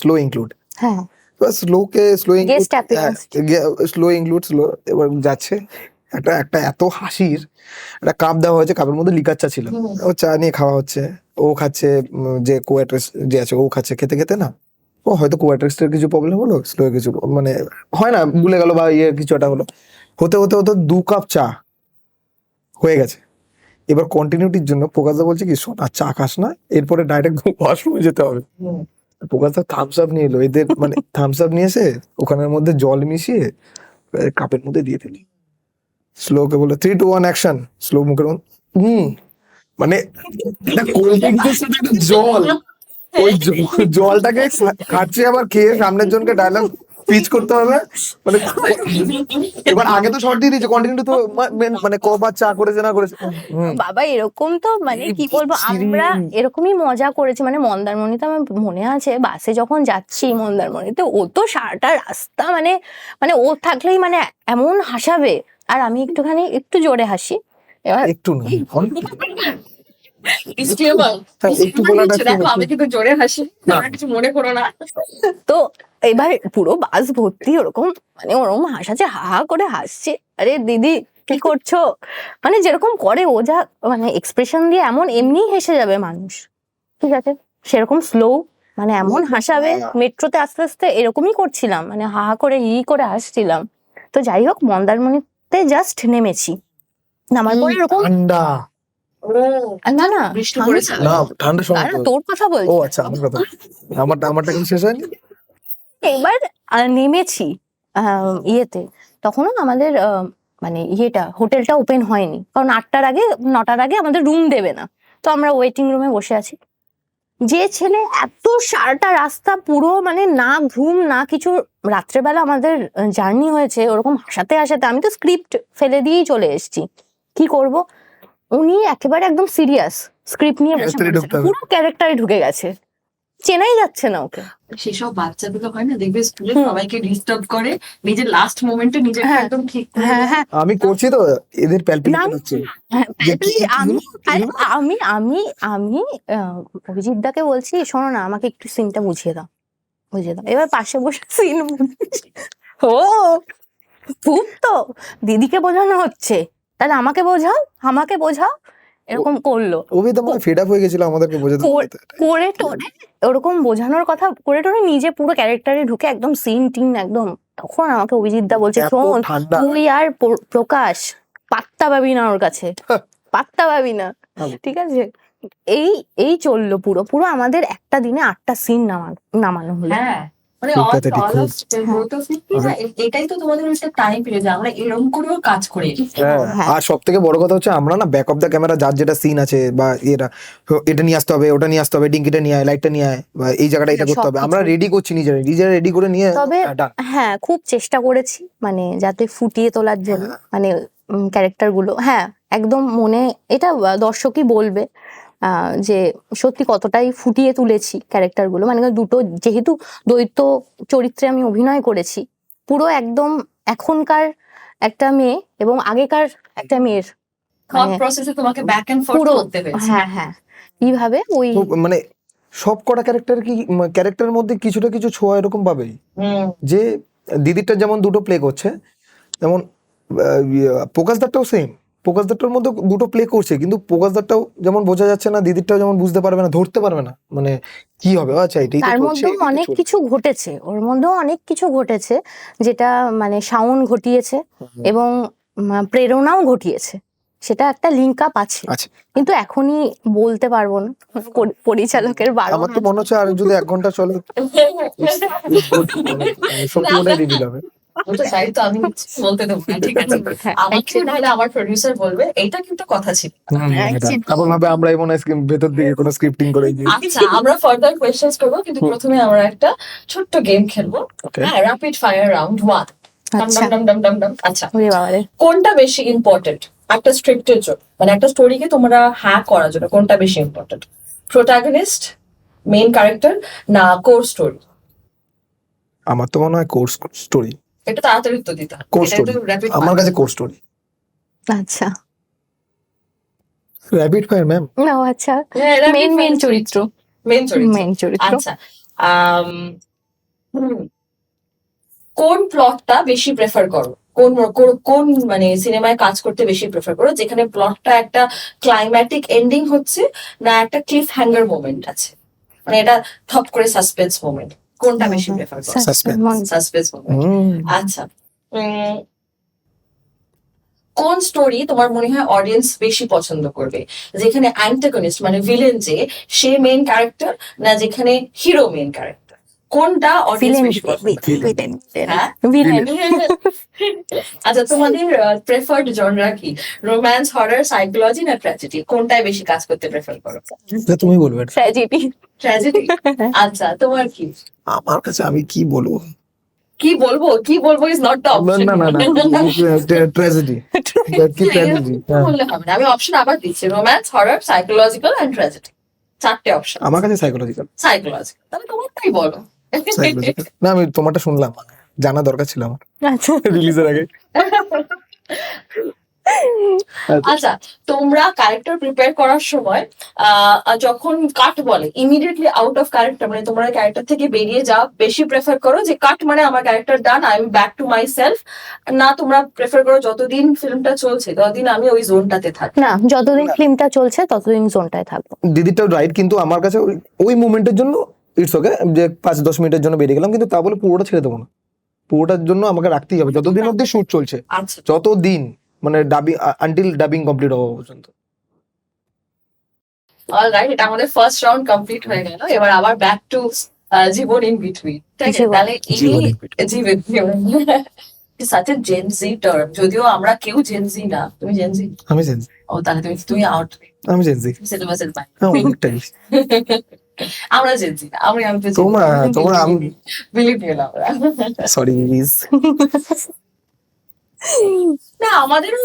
স্লো ইনক্লুড, হ্যাঁ, Guest appearance. Slow include slow. এবার যাচ্ছে একটা এত হাসির একটা কাপ দেওয়া হয়েছে, কাপের মধ্যে লিকার চা ছিল, ও চা নিয়ে খাওয়া হচ্ছে, ও খাচ্ছে, যে কো অ্যাক্ট্রেস যে আছে ও খাচ্ছে, খেতে খেতে না ও হয়তো কো অ্যাক্ট্রেসের কিছু প্রবলেম হলো, স্লো কিছু মানে হয় না, ভুলে গেল বা কিছু একটা হলো, হতে 2 কাপ চা হয়ে গেছে। এবার কন্টিনিউটির জন্য প্রকাশদা বলছে কি শোন আর চা খাস না, এরপরে ডাইরেক্ট ওয়াশরুমে যেতে হবে। প্রকাশদা থামস আপ নিয়ে এলো, এদের মানে থামস আপ নিয়ে এসে ওখানের মধ্যে জল মিশিয়ে কাপের মধ্যে দিয়ে দিল, স্লোকে বলে 3-2-1 অ্যাকশন, স্লো মুখের মধ্যে মানে একটা কোল্ড ড্রিঙ্কসের সাথে একটা জল, ওই জলটাকে খাচ্ছে আবার খেয়ে সামনের জনকে ডায়লগ পিচ করতে হবে মানে এবার আগে তো শর্ট দিয়ে দিয়েছে কন্টিনিউ তো মানে কবার চা করেছে না করেছে বাবা এরকম তো মানে কি বলবো, বিচ্ছিরি। আমরা এরকমই মজা করেছি। মানে মন্দারমণিতে আমার মনে আছে বাসে যখন যাচ্ছি মন্দারমণিতে, ও তো সারাটা রাস্তা মানে মানে ও থাকলেই মানে এমন হাসাবে, আর আমি একটু জোরে হাসি। এবার একটু না Disclaimer. হ্যাঁ, একটু বলাটা একটু দেখো আমি কিন্তু জোরে হাসি, না। তোমরা কিছু মনে করো না। তো এবার পুরো বাস ভর্তি ওরকম মানে ওরকম হাসাচ্ছে, হা হা করে হাসছে। আরে দিদি কি করছো, মানে যেরকম করে ও, যা মানে এক্সপ্রেশন দিয়ে এমন এমনি হেসে যাবে মানুষ, ঠিক আছে সেরকম স্লো মানে এমন হাসাবে। মেট্রোতে আস্তে আস্তে এরকমই করছিলাম, মানে হা হা করে হি করে হাসছিলাম। তো যাই হোক, মন্দারমণিতে জাস্ট নেমেছি, নামার পরে এরকম ঠান্ডা না না বৃষ্টি ঠান্ডা- পড়েছে? না ঠান্ডার সময় না, তো। তোর কথা ও বলছি। আচ্ছা আমার কথা আমারটা কিন্তু শেষ হয়নি এবার নেমেছি ইয়েতে, তখনও আমাদের মানে ইয়েটা হোটেলটা ওপেন হয়নি, কারণ 8টার আগে 9টার আগে আমাদের রুম দেবে না। তো আমরা ওয়েটিং রুমে বসে আছি। যে ছেলে এত সারাটা রাস্তা পুরো মানে না ঘুম না কিছু, রাত্রেবেলা আমাদের জার্নি হয়েছে, ওরকম হাসাতে হাসাতে আমি তো স্ক্রিপ্ট ফেলে দিয়েই চলে এসেছি, কি করব। উনি একেবারে একদম সিরিয়াস স্ক্রিপ্ট নিয়ে বসে Character-এ ঢুকতে পড়েছেন, হবে। পুরো ক্যারেক্টারে ঢুকে গেছে, চেনাই যাচ্ছে না ওকে। সেসব বাচ্চাগুলো হয় না, দেখবে স্কুলে হুম। সবাইকে ডিস্টার্ব করে, নিজের লাস্ট মোমেন্টে নিজেকে হ্যাঁ। একদম ঠিক করে হ্যাঁ দেয়। হ্যাঁ আমি করছি তো এদের না, প্যালপিটেশন হচ্ছে হ্যাঁ, যে কি আমি হলো, কি আরে হলো? আমি আমি আমি অভিজিৎ দাকে বলছি, শোনো না আমাকে একটু সিনটা বুঝিয়ে দাও, বুঝিয়ে দাও। এবার পাশে বসে সিন ও খুব তো দিদিকে বোঝানো হচ্ছে, তাহলে আমাকে বোঝাও এরকম করলো। অভি তো মানে ফেড আপ হয়ে গেছিল আমাদেরকে বোঝাতে কর- বোঝাতে। করে টোরে ওরকম বোঝানোর কথা করে টোরে নিজে পুরো ক্যারেক্টারে ঢুকে একদম সিন টিন একদম। তখন আমাকে অভিজিৎ দা বলছে, এত শোন ঠান্ডা তুই আর প্রকাশ পাত্তা পাবি না ওর কাছে, পাত্তা পাবি না, ভালো। ঠিক আছে। এই এই চললো পুরো পুরো আমাদের একটা দিনে 8টা সিন নামানো হলো। হ্যাঁ, মানে খুব all pathetic, all খুব। of both of it, না, এটাই তো তোমাদের একটা টাইম পিরিয়ড, আমরা এরকম করেও কাজ করি। হ্যাঁ, হ্যাঁ। আর সব থেকে বড় কথা হচ্ছে আমরা না ব্যাক অফ দ্য ক্যামেরা যার যেটা সিন আছে বা এটা নিয়ে আসতে হবে, ওটা নিয়ে আসতে হবে, ডিঙ্কিটা নিয়ে আয়, লাইটটা নিয়ে আয়, বা এই জায়গাটা এটা করতে হবে, সবকিছু। আমরা রেডি করছি নিজেরা রেডি করে নিয়ে তবে done। হ্যাঁ খুব চেষ্টা করেছি মানে যাতে ফুটিয়ে তোলার জন্য, মানে ক্যারেক্টার গুলো হ্যাঁ একদম মনে, এটা দর্শকই বলবে যে সত্যি কতটাই ফুটিয়ে তুলেছি ক্যারেক্টার গুলো। মানে দুটো যেহেতু দ্বৈত চরিত্রে আমি অভিনয় করেছি, পুরো একদম এখনকার একটা মেয়ে এবং আগেকার একটা মেয়ের থট মানে প্রসেসে তোমাকে ব্যাক এন্ড ফোর্থ পুরো করতে হয়েছে। হ্যাঁ হ্যাঁ কিভাবে ওই তো মানে সব কটা ক্যারেক্টারের মধ্যে কিছুটা কিছু ছোঁয়া এরকম পাবেই, হুম। যে দিদিরটা যেমন দুটো প্লে করছে, যেমন প্রকাশদারটাও সেম, প্রকাশদারটার মধ্যে দুটো প্লে করছে, কিন্তু প্রকাশদারটাও যেমন বোঝা যাচ্ছে না, দিদিরটাও যেমন বুঝতে পারবে না, ধরতে পারবে না, মানে কি হবে, আচ্ছা এটাই তো তার চলছে, মধ্যেও এটাই তো অনেক চলছে। কিছু ঘটেছে, ওর মধ্যেও অনেক কিছু ঘটেছে যেটা মানে শাওন ঘটিয়েছে এবং প্রেরণাও ঘটিয়েছে, সেটা একটা লিঙ্ক আপ আছে, আচ্ছা কিন্তু এখনই বলতে পারবো না, পরিচালকের বারণ আমার তো আছে। মনে হচ্ছে আর যদি 1 ঘন্টা চলে সত্যি মনে রিভিল হবে। ওটা তাই তো আমি বলতে দেবো না, ঠিক আছে। হ্যাঁ, আমাকে নাহলে আমার প্রডিউসার বলবে এটা কিন্তু কথা ছিল। তারপর ভাবে আমরা মনে হয় ভেতর দিকে কোনো স্ক্রিপ্টিং করে দিই। আচ্ছা, আমরা ফার্দার কোয়েশ্চেন্স করবো, কিন্তু প্রথমে আমরা একটা ছোট্ট গেম খেলবো। Okay. হ্যাঁ, র্যাপিড ফায়ার রাউন্ড 1। আচ্ছা আচ্ছা, ওরে বাবারে, কোনটা বেশি ইম্পর্টেন্ট একটা স্ক্রিপ্টের জন্য, মানে একটা স্টোরিকে তোমরা হ্যাক করার জন্য কোনটা বেশি ইম্পর্টেন্ট? প্রোটাগনিস্ট, মেইন ক্যারেক্টার, না কোর স্টোরি? আমার তো মনে হয় কোর্স স্টোরি, এটা তাড়াতাড়ি উত্তর দিতে হবে। কোর এটা স্টোরি একটু rapid আমার fire। কাছে কোর স্টোরি। আচ্ছা র্যাপিড ফায়ার ম্যাম। না আচ্ছা হ্যাঁ, rapid মেন fire চরিত্র, মেইন চরিত্র। মেন চরিত্র। আচ্ছা, কোন প্লটটা বেশি প্রেফার করো? কোন মানে সিনেমায় কাজ করতে বেশি প্রেফার করো, যেখানে প্লটটা একটা ক্লাইম্যাটিক এন্ডিং হচ্ছে, না একটা ক্লিফ হ্যাঙ্গার মোমেন্ট আছে, মানে এটা ঠপ করে সাসপেন্স মোমেন্ট, কোনটা বেশি প্রেফার করো? Suspense. Suspense moment. আচ্ছা, কোন স্টোরি তোমার মনে হয় অডিয়েন্স বেশি পছন্দ করবে, যেখানে অ্যান্টাগনিস্ট মানে ভিলেন যে সে মেইন ক্যারেক্টার, না যেখানে হিরো মেইন ক্যারেক্টার? কোনটা অডিয়েন্স ভিলেন বেশি পছন্দ করে? ভিলেন হ্যাঁ? ভিলেন আচ্ছা, তোমাদের প্রেফার্ড জনরা কি? রোম্যান্স, হরর, সাইকোলজি না ট্র্যাজেডি? কোনটায় বেশি কাজ করতে প্রেফার করো? এটা তুমি বলবে এটা। Tragedy tragedy. আচ্ছা, তোমার কি? আমার কাছে আমি কি বলবো, কি বলবো ইজ নট দ্য না অপশন। না না ট্র্যাজেডি, কি ট্র্যাজেডি। বললে হবে না, আমি অপশন আবার দিচ্ছি, romance, horror, psychological and tragedy. 4টে অপশন। আমার কাছে সাইকোলজিক্যাল। সাইকোলজিক্যাল, তাহলে তোমারটাই বলো। সাইকোলজিক্যাল না, আমি তোমারটা শুনলাম, জানা দরকার ছিল আমার আচ্ছা রিলিজের আগে। আচ্ছা, তোমরা ক্যারেক্টার প্রিপেয়ার করার সময় যখন কাট বলে ইমিডিয়েটলি আউট অফ ক্যারেক্টার, মানে তোমরা ক্যারেক্টার থেকে বেরিয়ে যাও বেশি প্রেফার করো, যে কাট মানে আমার character done, I am back to my self, না তোমরা প্রেফার করো যতদিন ফিল্মটা চলছে ততদিন আমি ওই জোনটাতে থাকি? না, যতদিন ফিল্মটা চলছে ততদিন জোনটায় থাকবো। দিদিটাও রাইট, কিন্তু আমার কাছে ওই মুভমেন্টের জন্য ইটস ওকে যে 5-10 মিনিটের জন্য বেরিয়ে গেলাম, কিন্তু তা বলে পুরোটা ছেড়ে দেবো না। পুরোটার জন্য আমাকে রাখতেই হবে যতদিন অব্দি শুট চলছে, আচ্ছা, যতদিন মানে ডাবিং আনটিল ডাবিং কমপ্লিট হওয়া পর্যন্ত। অলরাইট, এটা আমাদের ফার্স্ট রাউন্ড কমপ্লিট হয়ে গেল, এবার আবার back to Jeevan in between. ঠিক আছে, জীবন। তাহলে জীবন এই in Jeevan such a gen Z term, যদিও আমরা কেউ জেনজি না। তুমি জেনজি? আমি জেনজি, ও, তাহলে তুমি আউট আমি জেনজি, সিলেবাসের বাইরে। অনেকটাই। আমরা জেনজি না, আমি তো তোমরা আমি বিলিভ ইউ না আমরা। Sorry please. না, আমাদেরও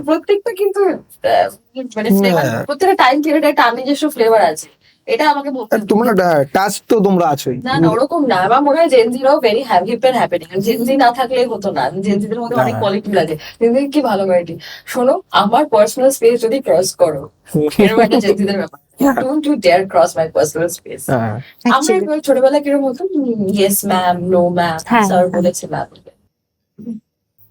প্রত্যেকটা কিন্তু মানে ফ্লেভার, হ্যাঁ। প্রত্যেকটা টাইম পিরিয়ডে একটা নিজস্ব ফ্লেভার আছে, এটা আমাকে বলতে হবে। তোমরা টাচ তো তোমরা আছোই। না না, ওরকম না, আমার মনে হয় জেনজিরাও very hip and happening. Gen Z না থাকলে হতো না, জেনজিদের মধ্যে অনেক হ্যাঁ। কোয়ালিটি লাগে। জেনজি কি ভালো কোয়ালিটি, শোনো, আমার পার্সোনাল স্পেস যদি ক্রস করো, এরকম একটা জেনজিদের ব্যাপার, don't you dare cross my personal space. হ্যাঁ। আমরা Actually, একবার ছোটবেলায় কিরকম হতো, ইয়েস ম্যাম, নো ম্যাম, হ্যাঁ, স্যার হ্যাঁ। বলেছে ম্যাম,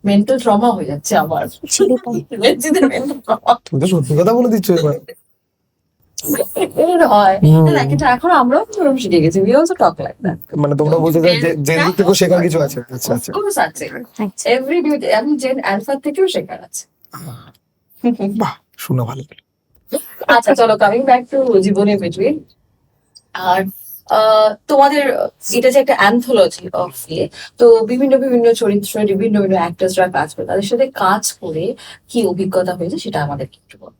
মেন্টাল ট্রমা হয়ে যাচ্ছে আমার। Actually তাই। জেনজিদের মেন্টাল ট্রমা তুমি তো সত্যি কথা বলে দিচ্ছ এবার। এর হয় হুম। না, কিন্তু এখন আমরাও ওরকম শিখে গেছি, we also talk like that. মানে তোমরা বলতে চাও যে জেনজি থেকেও শেখার কিছু আছে। আচ্ছা আচ্ছা। কোর্স আছে, আচ্ছা। এভরি আমি জেন আলফা থেকেও শেখার আছে। বাহ, শুনে ভালো লাগলো। আচ্ছা, চলো কামিং ব্যাক টু জীবনে বিটুইন। আর তোমাদের এটা যে একটা অ্যান্থোলজি অফ তো বিভিন্ন বিভিন্ন চরিত্রে বিভিন্ন বিভিন্ন অ্যাক্টরসরা কাজ করে, তাদের সাথে কাজ করে কি অভিজ্ঞতা হয়েছে সেটা আমাদেরকে একটু বলো।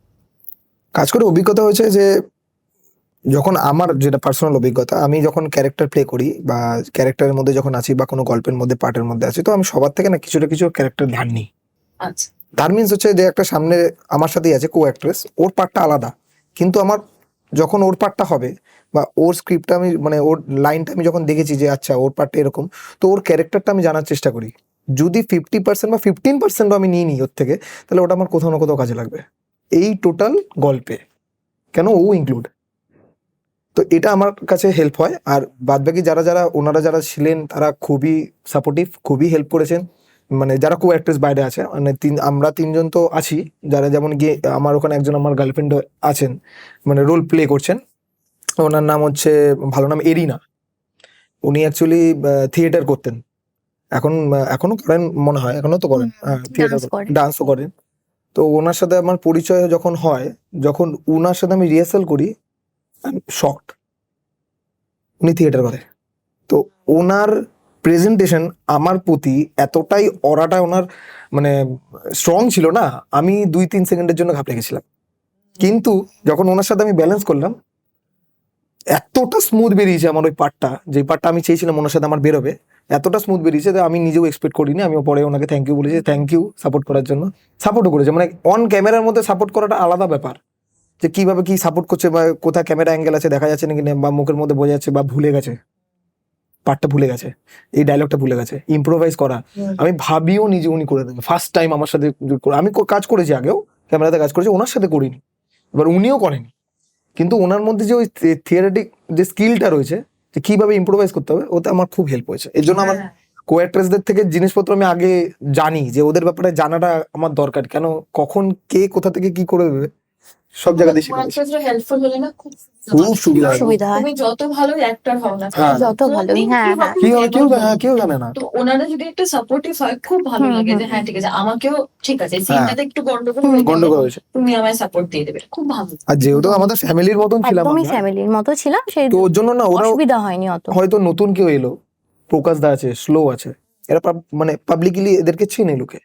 কাজ করে অভিজ্ঞতা হয়েছে যে, যখন আমার যেটা পার্সোনাল অভিজ্ঞতা, আমি যখন ক্যারেক্টার প্লে করি বা ক্যারেক্টারের মধ্যে যখন আছি বা কোনো গল্পের মধ্যে পার্টের মধ্যে আছি, তো আমি সবার থেকে না কিছুটা কিছু ক্যারেক্টার ধার নিই। আচ্ছা, তার মিনস হচ্ছে যে একটা সামনে আমার সাথেই আছে কো অ্যাক্ট্রেস, ওর পার্টটা আলাদা, কিন্তু আমার যখন ওর পার্টটা হবে বা ওর স্ক্রিপ্টটা আমি মানে ওর লাইনটা আমি যখন দেখেছি যে আচ্ছা ওর পার্টটা এরকম, তো ওর ক্যারেক্টারটা আমি জানার চেষ্টা করি। যদি 50% বা 15% আমি নিয়ে নিই ওর থেকে, তাহলে ওটা আমার কোথাও না কোথাও কাজে লাগবে এই টোটাল গল্পে, কেন ও ইনক্লুড। তো এটা আমার কাছে হেল্প হয়। আর বাদবাকি যারা ওনারা যারা ছিলেন তারা খুবই সাপোর্টিভ, খুবই হেল্প করেছেন। মানে যারা কো অ্যাক্ট্রেস বাইরে আছে, মানে আমরা 3জন তো আছি, যারা যেমন গিয়ে আমার ওখানে একজন আমার গার্লফ্রেন্ড আছেন, মানে রোল প্লে করছেন। ওনার নাম হচ্ছে, ভালো নাম এরিনা। উনি অ্যাকচুয়ালি থিয়েটার করতেন, এখনো করেন মনে হয়, এখনো তো করেন, থিয়েটার dance করেন। ডান্সও করেন। তো ওনার সাথে আমার পরিচয় যখন হয়, যখন ওনার সাথে আমি রিহার্সাল করি, আমি শকড, উনি থিয়েটার করে। তো ওনার প্রেজেন্টেশন আমার প্রতি এতটাই, অরাটা ওনার মানে স্ট্রং ছিল না, আমি 2-3 সেকেন্ডের জন্য ঘাবড়ে গেছিলাম। কিন্তু যখন ওনার সাথে আমি ব্যালেন্স করলাম, এতটা স্মুথ বেরিয়েছে আমার ওই পার্টটা, যে পার্টটা আমি চেয়েছিলাম ওনার সাথে আমার বেরোবে, এতটা স্মুথ বেরিয়েছে যে আমি নিজেও এক্সপেক্ট করিনি। আমি পরে ওনাকে থ্যাংক ইউ বলেছি, থ্যাংক ইউ সাপোর্ট করার জন্য। সাপোর্টও করেছে, মানে অন ক্যামেরার মধ্যে সাপোর্ট করাটা আলাদা ব্যাপার, যে কিভাবে কি সাপোর্ট করছে বা কোথায় ক্যামেরা অ্যাঙ্গেল আছে দেখা যাচ্ছে নাকি, বা মুখের মধ্যে বোঝা যাচ্ছে, বা ভুলে গেছে পার্টটা, ভুলে গেছে এই ডায়লগটা, ভুলে গেছে, ইম্প্রোভাইজ করা আমি ভাবিও নিজে উনি করে দেবে। ফার্স্ট টাইম আমার সাথে আমি কাজ করেছি, আগেও ক্যামেরাতে কাজ করেছি, ওনার সাথে করিনি, এবার উনিও করেনি। কিন্তু ওনার মধ্যে যে ওই থিওরিটিক যে স্কিলটা রয়েছে, যে কিভাবে ইম্প্রোভাইজ করতে হবে, ওতে আমার খুব হেল্প হয়েছে। এর জন্য আমার কো অ্যাক্ট্রেসদের থেকে জিনিসপত্র আমি আগে জানি, যে ওদের ব্যাপারে জানাটা আমার দরকার, কেন কখন কে কোথা থেকে কি করে দেবে, সব জায়গাতেই শিখে গেছি। হেল্পফুল হলে না খুব খুব সুবিধা হয়। সুবিধা হয়। তুমি যত ভালো অ্যাক্টর হও না হ্যাঁ। যত ভালো, হ্যাঁ, হ্যাঁ। কেউ জানে না। তো ওনারা যদি একটা সাপোর্টিভ হয় খুব ভালো হুম, লাগে, হুম, যে হ্যাঁ ঠিক আছে, আমাকেও ঠিক আছে, সিনটাতে একটু গন্ডগোল হয়ে গেল, গন্ডগোল হয়েছে। তুমি আমায় সাপোর্ট দিয়ে দেবে, খুব ভালো। আর যেহেতু আমাদের ফ্যামিলির মতন ছিলাম একদমই আমরা, ফ্যামিলির মতো ছিলাম, সেই তো ওর জন্য না ওরা অসুবিধা হয়নি অত। হয়তো নতুন কেউ এলো, প্রকাশ দা আছে, স্লো আছে, এরা মানে পাবলিকলি এদেরকে চেনে লোকে।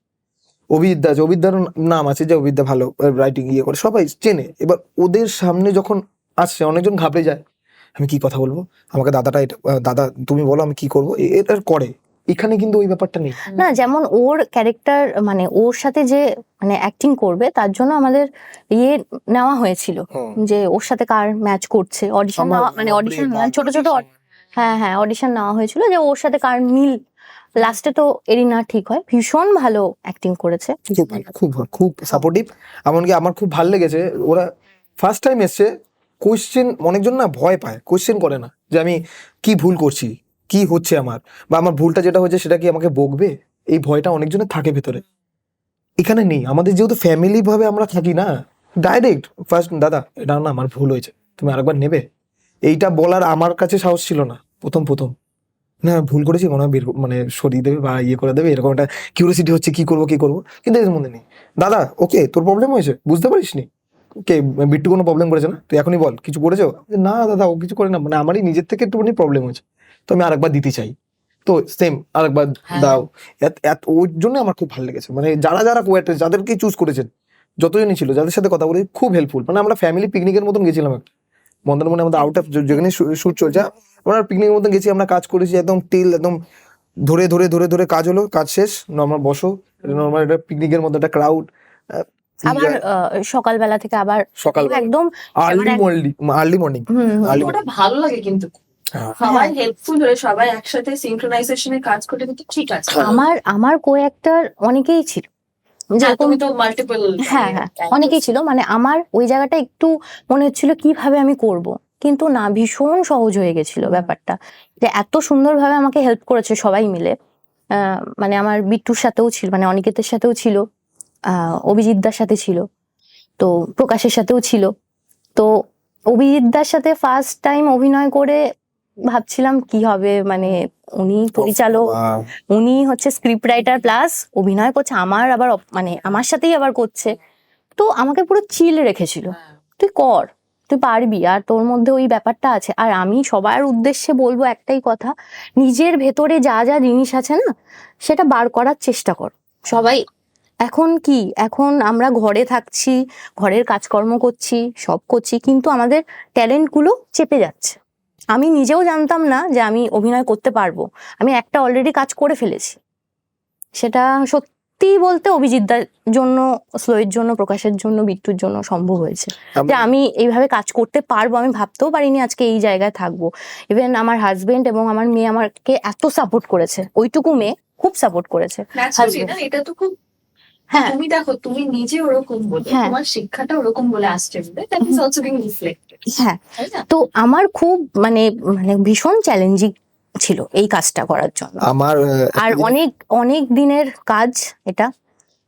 অভিজিৎ দা আছে, অভিজিৎ দার নাম আছে যে অভিজিৎ দা ভালো রাইটিং ইয়ে করে, সবাই চেনে। এবার ওদের সামনে যখন আসছে অনেকজন ঘাবড়ে যায়, আমি কি কথা বলবো, আমাকে দাদাটা এটা দাদা তুমি বলো আমি কি করবো, এটা করে। এখানে কিন্তু ওই ব্যাপারটা নেই। না, যেমন ওর ক্যারেক্টার মানে ওর সাথে যে মানে অ্যাক্টিং করবে তার জন্য আমাদের ইয়ে নেওয়া হয়েছিল যে ওর সাথে কার ম্যাচ করছে, অডিশন নেওয়া, মানে অডিশন ছোট ছোট হ্যাঁ অডিশন নেওয়া হয়েছিল যে ওর সাথে কার মিল। লাস্টে তো এরিনা ঠিক হয়, ভীষণ ভালো অ্যাক্টিং করেছে। খুব ভালো, খুব ভালো, খুব সাপোর্টিভ। এমনকি আমার খুব ভালো লেগেছে ওরা ফার্স্ট টাইম এসছে, কোয়েশ্চেন, অনেকজন না ভয় পায়, কোয়েশ্চেন করে না যে আমি কি ভুল করছি, কি হচ্ছে আমার, বা আমার ভুলটা যেটা হচ্ছে সেটা কি আমাকে বকবে, এই ভয়টা অনেকজনের থাকে ভেতরে। এখানে নেই, আমাদের যেহেতু ফ্যামিলি ভাবে আমরা থাকি না, ডাইরেক্ট ফার্স্ট দাদা এটা না আমার ভুল হয়েছে, তুমি আরেকবার নেবে, এইটা বলার আমার কাছে সাহস ছিল না প্রথম না, ভুল করেছি মনে হয় মানে সরিয়ে দেবে বা ইয়ে করে দেবে, এরকম একটা কিউরিয়াসিটি হচ্ছে কি করবো, কিন্তু এর মধ্যে নেই। দাদা ওকে তোর প্রবলেম হয়েছে, বুঝতে পারিস নি, কে বিট্টু কোনো প্রবলেম করেছে না, তুই এখনই বল কিছু করেছো, না দাদা ও কিছু করে না, মানে আমারই নিজের থেকে একটুখানি প্রবলেম হয়েছে, তো আমি আরেকবার দিতে চাই, তো সেম আরেকবার দাও। ওর জন্য আমার খুব ভালো লেগেছে, মানে যারা কোয়ার্টার যাদেরকে চুজ করেছেন, যতজনই ছিল যাদের সাথে কথা বলে খুব হেল্পফুল। মানে আমরা ফ্যামিলি পিকনিকের মতন গেছিলাম একটা মন্দারমণি, আমাদের আউট অফ যেখানে শুট চলছে, আমরা পিকনিকের মতন গেছি, আমরা কাজ করেছি একদম টিল একদম ধরে কাজ হলো, কাজ শেষ, নর্মাল বসো, নর্মাল একটা পিকনিকের মতো একটা ক্রাউড। আবার সকালবেলা থেকে আবার সকাল একদম আর্লি মর্নিং ওটা ভালো লাগে কিন্তু সবাই হেল্পফুল হয়ে সবাই একসাথে সিনক্রোনাইজেশনে কাজ করতে কিন্তু ঠিক আছে। আমার কো অ্যাক্টর অনেকেই ছিল, যেরকম তুমি তো মাল্টিপল হ্যাঁ অনেকেই ছিল, মানে আমার ওই জায়গাটা একটু মনে হচ্ছিল কিভাবে আমি করব, কিন্তু না ভীষণ সহজ হয়ে গেছিল ব্যাপারটা, যে এত সুন্দরভাবে আমাকে হেল্প করেছে সবাই মিলে। মানে আমার বিট্টুর সাথেও ছিল, মানে অনিকেতের সাথেও ছিল, অভিজিৎদার সাথে ছিল, তো প্রকাশের সাথেও ছিল। তো অভিজিৎদার সাথে ফার্স্ট টাইম অভিনয় করে ভাবছিলাম কি হবে, মানে উনি পরিচালক, উনি হচ্ছে স্ক্রিপ্ট রাইটার প্লাস অভিনয় করছে, আমার আবার মানে আমার সাথেই আবার করছে, তো আমাকে পুরো চিল রেখেছিল, তুই কর, তুই পারবি, আর তোর মধ্যে ওই ব্যাপারটা আছে। আর আমি সবার উদ্দেশ্যে বলবো একটাই কথা, নিজের ভেতরে যা যা জিনিস আছে না সেটা বার করার চেষ্টা কর। সবাই এখন আমরা ঘরে থাকছি, ঘরের কাজকর্ম করছি, সব করছি, কিন্তু আমাদের ট্যালেন্টগুলো চেপে যাচ্ছে। আমি নিজেও জানতাম না যে আমি অভিনয় করতে পারবো, আমি একটা অলরেডি কাজ করে ফেলেছি, সেটা সত্যি বলতে অভিজিৎদার জন্য, স্লোয়ের জন্য, প্রকাশের জন্য, বিট্টুর জন্য সম্ভব হয়েছে যে আমি এইভাবে কাজ করতে পারবো। আমি ভাবতেও পারিনি আজকে এই জায়গায় থাকবো। ইভেন আমার হাজবেন্ড এবং আমার মেয়ে আমাকে এত সাপোর্ট করেছে, ওইটুকু মেয়ে খুব সাপোর্ট করেছে। এটা তো খুব, হ্যাঁ তুমি দেখো তুমি নিজে ওরকম বলে, হ্যাঁ। তোমার শিক্ষাটা ওরকম বলে আসছে, that is also being reflected, হ্যাঁ, তাই না? তো আমার খুব মানে ভীষণ চ্যালেঞ্জিং ছিল এই কাজটা করার জন্য, আমার আর অনেক দিনের কাজ এটা।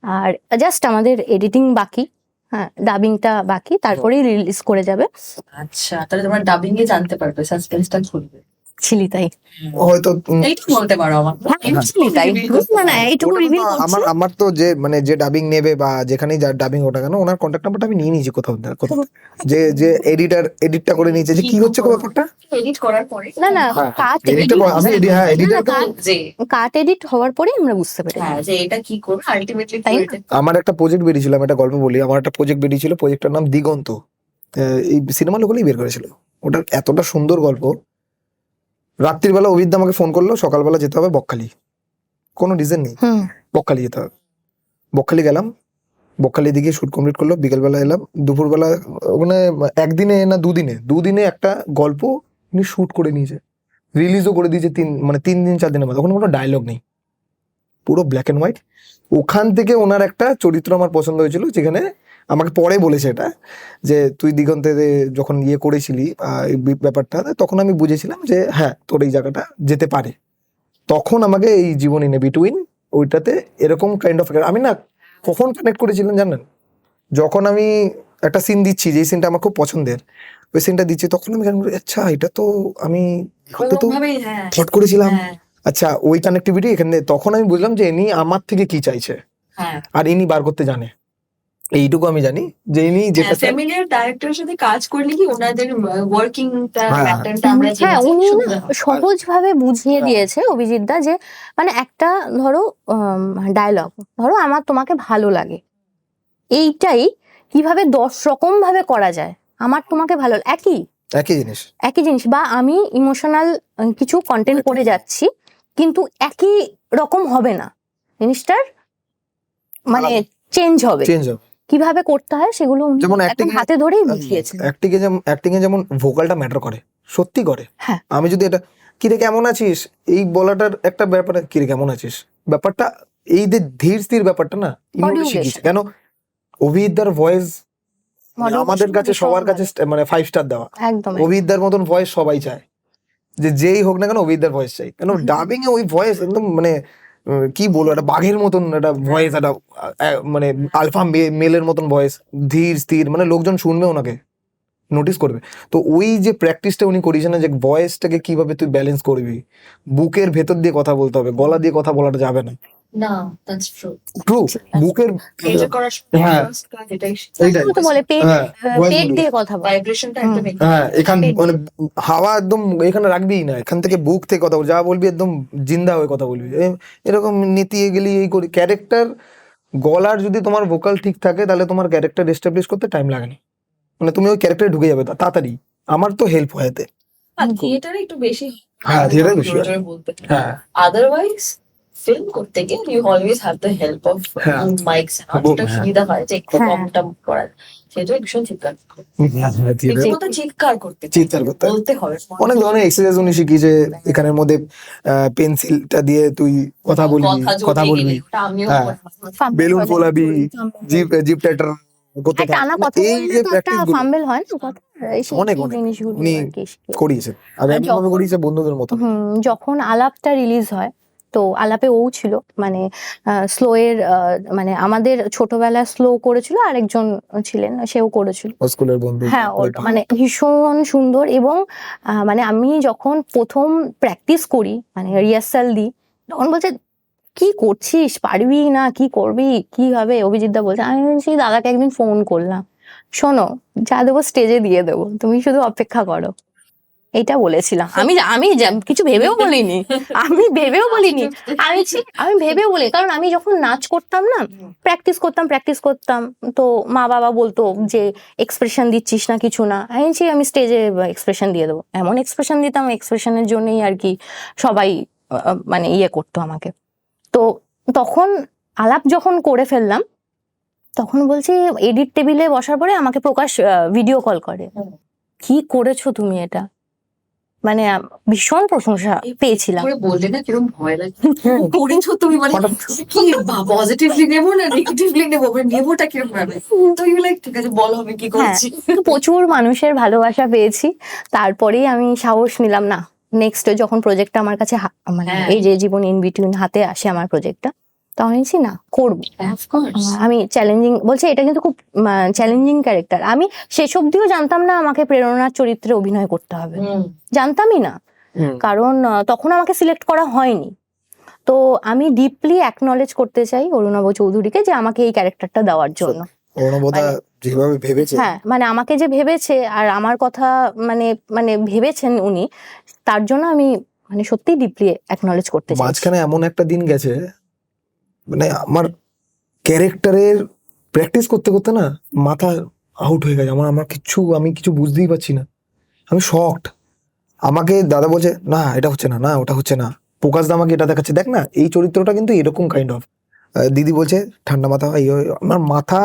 আর জাস্ট আমাদের এডিটিং বাকি, হ্যাঁ ডাবিংটা বাকি, তারপরেই রিলিজ করে যাবে। আচ্ছা, তাহলে তোমার ডাবিং এ জানতে পারবে, সাসপেন্সটা খুলবে, ছিলি তাই হয়তো এইটু বলতে পারো আমার। ছিলি তাই না এইটুকু রিভিল করছি। আমার তো যে ডাবিং নেবে বা যেখানেই যার ডাবিং ওটা কেন, ওনার কন্ট্যাক্ট নাম্বারটা আমি নিয়ে নিয়েছি কোথাও যে এডিটটা করে নিয়েছে, যে কি হচ্ছে ব্যাপারটা এডিট করার পরে না কাট কাট এডিট হওয়ার পরে আমরা বুঝতে পারি। হ্যাঁ, যে এটা কি করবে আলটিমেটলি। তাই আমার একটা প্রজেক্ট বেরিয়েছিল, আমি একটা গল্প বলি, আমার একটা প্রজেক্ট বেরিয়েছিল, প্রজেক্টটার নাম দিগন্ত, এই সিনেমা লোকগুলোই বের করেছিল। ওটা এতটা সুন্দর গল্প, রাত্রিবেলা অভিজ্ঞ আমাকে ফোন করলো, সকালবেলা যেতে হবে বকখালি, কোনো রিজন নেই, বকখালি যেতে হবে। বকখালি গেলাম, বকখালি দিকে শুট কমপ্লিট করলো, বিকেলবেলা এলাম, দুপুরবেলা ওখানে একদিনে না দুদিনে একটা গল্প উনি শুট করে নিয়েছে, রিলিজও করে দিয়েছে 3 দিন 4 দিনের মধ্যে। ওখানে কোনো ডায়লগ নেই, পুরো ব্ল্যাক অ্যান্ড হোয়াইট। ওখান থেকে ওনার একটা চরিত্র আমার পছন্দ হয়েছিল, যেখানে আমাকে পরে বলেছে এটা, যে তুই দিগন্তে যখন ইয়ে করেছিলি এই ব্যাপারটা, তখন আমি বুঝেছিলাম যে হ্যাঁ তোর এই জায়গাটা যেতে পারে। তখন আমাকে এই জীবন ইন বিটুইন ওইটাতে এরকম কাইন্ড অফ, আমি না কখন কানেক্ট করেছিলাম জানেন, যখন আমি একটা সিন দিচ্ছি, যে সিনটা আমার খুব পছন্দের, ওই সিনটা দিচ্ছি, তখন আমি আচ্ছা এটা তো আমি থট করেছিলাম, আচ্ছা ওই কানেক্টিভিটি এখানে। তখন আমি বুঝলাম যে ইনি আমার থেকে কি চাইছে, আর ইনি বার করতে জানে। এইটুকু আমি জানি যে ইনি যেটা ফ্যামিলিয়ার ডাইরেক্টরের সাথে কাজ করলে কি ওনাদের ওয়ার্কিং হ্যাঁ। প্যাটার্নটা আমরা জেনে হ্যাঁ যাই, উনি না সুবিধা হয়। সহজভাবে বুঝিয়ে হ্যাঁ। দিয়েছে অভিজিৎ দা যে মানে একটা ধরো ডায়লগ, ধরো আমার তোমাকে ভালো লাগে, এইটাই কিভাবে 10 রকম ভাবে করা যায়। আমার তোমাকে ভালো একই একই জিনিস। একই জিনিস, বা আমি ইমোশনাল কিছু কন্টেন্ট করে যাচ্ছি কিন্তু একই রকম হবে না, জিনিসটার মানে চেঞ্জ হবে, চেঞ্জ হবে। কিভাবে করতে হয় সেগুলো উনি যেমন একদম acting এ- হাতে ধরেই বুঝিয়েছেন। অ্যাক্টিং এ যেমন ভোকালটা ম্যাটার করে, সত্যি করে। হ্যাঁ। আমি যদি এটা কিরে কেমন আছিস এই বলাটার একটা ব্যাপার, কিরে কেমন আছিস ব্যাপারটা, এই যে ধীর স্থির ব্যাপারটা না ইনি Modulation. শিখিয়েছে। কেন অভিদার ভয়েস Modulation আমাদের কাছে ভীষণ সবার কাছে ভালো। মানে 5 স্টার দেওয়া। একদম অভিদার মতন ভয়েস সবাই চায়, যে যেই হোক না কেন অভিদার ভয়েস চাই। কেন ডাবিং এ ওই ভয়েস একদম মানে কি বলবো, একটা বাঘের মতন একটা ভয়েস, একটা মানে আলফা মেলের মতন ভয়েস, ধীর স্থির, মানে লোকজন শুনবে ওনাকে নোটিস করবে। তো ওই যে প্র্যাকটিসটা উনি করিয়েছেন না, যে ভয়েসটাকে কিভাবে তুই ব্যালেন্স করবি, বুকের ভেতর দিয়ে কথা বলতে হবে, গলা দিয়ে কথা বলাটা যাবে না। না, দ্যাটস ট্রু। ট্রু, বুকের এটা করার হ্যাঁ। এটাই এইটাই। তো বলে পেট হ্যাঁ, voice পেট modulation। দিয়ে কথা বলে। ভাইব্রেশনটা একদম হ্যাঁ, এখান মানে হাওয়া একদম এখানে রাখবিই না, এখান থেকে বুক থেকে কথা বলবি, যা বলবি একদম জিন্দা হয়ে কথা বলবি। এরকম নেতিয়ে গেলি এই করি ক্যারেক্টার, গলার যদি তোমার ভোকাল ঠিক থাকে তাহলে তোমার ক্যারেক্টার এস্টাবলিশ করতে টাইম লাগে না, মানে তুমি ওই ক্যারেক্টারে ঢুকে যাবে তাড়াতাড়ি। আমার তো হেল্প হয় এতে। আর থিয়েটারে একটু বেশি হ্যাঁ, theatre এ বেশি হয়। জোরে বলতে। হ্যাঁ, আদারওয়াইজ ফিল্ম করতে গিয়ে you always have the help of হ্যাঁ। মাইকস এন্ড Boom, যেটা হ্যাঁ। সুবিধা হয় যে একটু হ্যাঁ। কম টম করার, সেটা ভীষণ চিৎকার theatre এ রীতিমতো চিৎকার করতে চিৎকার করতে হয়। বলতে হবে। অনেক ধরনের এক্সারসাইজ উনি শিখিয়েছে এখানের মধ্যে। পেন্সিলটা দিয়ে তুই কথা বলবি, কথা জমে বলবি, গেলে ওটা আমিও হ্যাঁ। Fumble বেলুন হয় না? ফোলাবি, জিপ টাইটার করতে একটা টানা থাক। কথা এই বললে যে তো একটা প্র্যাকটিস গুলো ফাম্বেল হয় না কথা, এই সেই অনেক সেই অনেক জিনিসগুলো উনি আর কি শিখিয়েছে। করিয়েছেন, আর এমন ভাবে করিয়েছে বন্ধুদের মতো। যখন আলাপটা রিলিজ হয়, তো আলাপে ও ছিল, মানে স্লো এর মানে আমাদের ছোটবেলায় স্লো করেছিল, আরেকজন ছিলেন সেও করেছিল। স্কুলের বন্ধু। হ্যাঁ, ওর মানে ভীষণ সুন্দর। এবং মানে আমি যখন প্রথম প্র্যাকটিস করি, মানে রিহার্সাল দিই, তখন বলছে কি করছিস, পারবি না, কি করবি, কি হবে? অভিজিৎ দা বলছে, আমি বলছি দাদাকে একদিন ফোন করলাম, শোনো যা দেবো স্টেজে দিয়ে দেবো, তুমি শুধু অপেক্ষা করো, এটা বলেছিলাম। আমি কিছু ভেবেও বলিনি, আমি ভেবেও বলিনি, আমি ভেবেও বলি, কারণ আমি যখন নাচ করতাম না, প্র্যাকটিস করতাম, তো মা বাবা বলতো যে এক্সপ্রেশন দিচ্ছিস না, কিছু না। আমি স্টেজে এক্সপ্রেশন দিয়ে দেবো, এমন এক্সপ্রেশন দিতাম, এক্সপ্রেশনের জন্যই আর কি সবাই মানে ইয়ে করতো আমাকে। তো তখন আলাপ যখন করে ফেললাম, তখন বলছি এডিট টেবিলে বসার পরে আমাকে প্রকাশ ভিডিও কল করে, কি করেছো তুমি এটা, মানে ভীষণ প্রশংসা পেয়েছিলাম। করে বললে না কিরকম ভয় লাগে, করেছো তুমি, মানে কি পজিটিভলি নেবো না নেগেটিভলি নেবো, মানে নেবোটা কিরকম ভাবে, তো ইউ লাইক ঠিক আছে বলো আমি কি হ্যাঁ, করছি। তো প্রচুর মানুষের ভালোবাসা পেয়েছি, তারপরেই আমি সাহস নিলাম, না নেক্সট যখন প্রজেক্টটা আমার কাছে মানে হ্যাঁ। এই যে জীবন ইন বিটুইন হাতে আসে আমার প্রজেক্টটা, তখন বলছি না করবো। অফকোর্স আমি চ্যালেঞ্জিং বলছে, এটা কিন্তু খুব চ্যালেঞ্জিং ক্যারেক্টার। আমি শেষ অবধিও জানতাম না আমাকে প্রেরণার চরিত্রে অভিনয় করতে হবে, জানতামই না, কারণ তখন আমাকে সিলেক্ট করা হয়নি। তো আমি ডিপলি অ্যাকনলেজ করতে চাই অরুণাভ চৌধুরীকে, যে আমাকে এই ক্যারেক্টারটা দেওয়ার জন্য। অরুণবদা যেভাবে ভেবেছে, হ্যাঁ, মানে আমাকে যে ভেবেছে আর আমার কথা মানে মানে ভেবেছেন উনি, তার জন্য আমি মানে সত্যি ডিপলি অ্যাকনলেজ করতে চাই। মাঝখানে এমন একটা দিন গেছে, মানে আমার ক্যারেক্টারের প্র্যাকটিস করতে করতে না মাথা আউট হয়ে গেছে আমার আমি কিছু বুঝতেই পারছি না, আমি শকড। আমাকে দাদা বলছে না এটা হচ্ছে না, না ওটা হচ্ছে না, প্রকাশ দা আমাকে এটা দেখাচ্ছে, দেখ না এই চরিত্রটা কিন্তু এরকম কাইন্ড অফ। দিদি বলছে ঠান্ডা মাথা হয়, আমার মাথা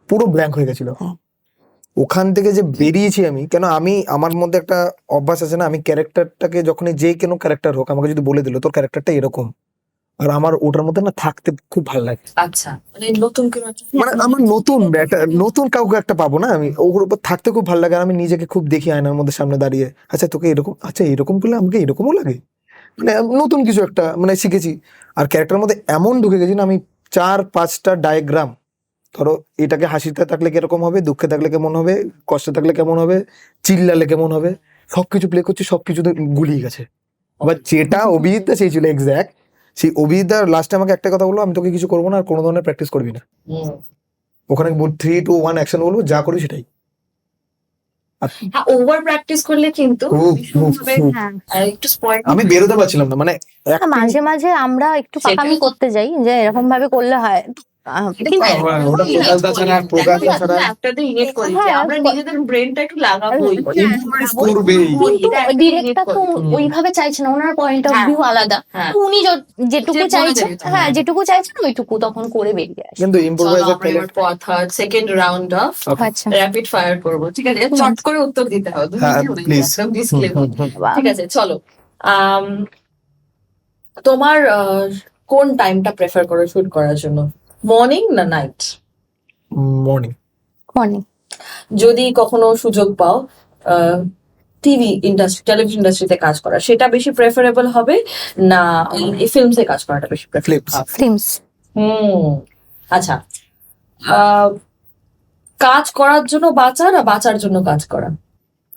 পুরো ব্ল্যাঙ্ক হয়ে গেছিল। ওখান থেকে যে বেরিয়েছি আমি, কেন আমার মধ্যে একটা অভ্যাস আছে না, আমি ক্যারেক্টারটাকে যখনই যে কোনো ক্যারেক্টার হোক আমাকে যদি বলে দিল তোর ক্যারেক্টারটা এরকম, আর আমার ওটার মধ্যে না থাকতে খুব ভালো লাগে। আচ্ছা, মানে নতুন কোনো মানে আমার নতুন কাউকে একটা পাবো না, আমি ওর উপর থাকতে খুব ভালো লাগে। আর আমি নিজেকে খুব দেখি আয়নার মধ্যে সামনে দাঁড়িয়ে, আচ্ছা তোকে এরকম, আচ্ছা এরকম করলে আমাকে এরকমও লাগে, মানে নতুন কিছু একটা মানে শিখেছি। আর ক্যারেক্টারের মধ্যে এমন ঢুকে গেছি না, আমি 4-5টা ডায়াগ্রাম, ধরো এটাকে হাসিতে থাকলে কিরকম হবে, দুঃখে থাকলে কেমন হবে, কষ্টে থাকলে কেমন হবে, চিল্লালে কেমন হবে, সবকিছু প্লে করছি, সবকিছুতে গুলিয়ে গেছে। আবার যেটা অভিজিৎদা চেয়েছিল এক্স্যাক্ট, সেই অভিজিৎদা লাস্টে আমাকে একটা কথা বললো, আমি তোকে কিছু করবো না, আর কোনো ধরনের প্র্যাকটিস করবি না। ওখানে 3, 2, 1 অ্যাকশন বলবো, যা করি সেটাই। হ্যাঁ, ওভার প্র্যাকটিস করলে কিন্তু খুব, ভীষণভাবে, খুব। হ্যাঁ, একটু স্পয়েল। আমি বেরোতে পারছিলাম না, মানে acting- মাঝে মাঝে আমরা একটু পাকামি সেটাই। করতে যাই যে এরকম ভাবে করলে হয়, কিন্তু ওটা প্রকাশদা ছাড়া, প্রকাশদা ছাড়া একটাতে ইনেট করি যে হ্যাঁ, আমরা নিজেদের ব্রেনটা একটু লাগাবোই। improvise করবেই। কিন্তু এটা একটা ডিরেক্টর তো করি। ওইভাবে চাইছে না, ওনার পয়েন্ট অফ হ্যাঁ, ভিউ আলাদা। হ্যাঁ। তো উনি যেটুকু যে বলে চাইছেন, দেবে তো, হ্যাঁ হ্যাঁ। যেটুকু চাইছেন ওইটুকু তখন করে বেরিয়ে আসে। কিন্তু চলো ইম্প্রোভাইজার আমরা এবার সেকেন্ড রাউন্ড অফ আচ্ছা, র্যাপিড ফায়ার করবো, ঠিক আছে? চট করে উত্তর দিতে হবে, দু হ্যাঁ, মিনিট হয়ে please. একদম disclaimer। বাহ। ঠিক আছে, চলো। তোমার কোন টাইমটা প্রেফার করো শুট করার জন্য, মর্নিং না নাইট? মর্নিং। মর্নিং। যদি কখনো সুযোগ পাও টিভি ইন্ডাস্ট্রি, টেলিভিশন ইন্ডাস্ট্রিতে কাজ করা, সেটা বেশি প্রেফারেবল হবে না এই ফিল্মসে কাজ করাটা বেশি প্রেফারেবল Films. হবে? ফিল্মস। আচ্ছা, কাজ করার জন্য বাঁচা না বাঁচার জন্য কাজ করা?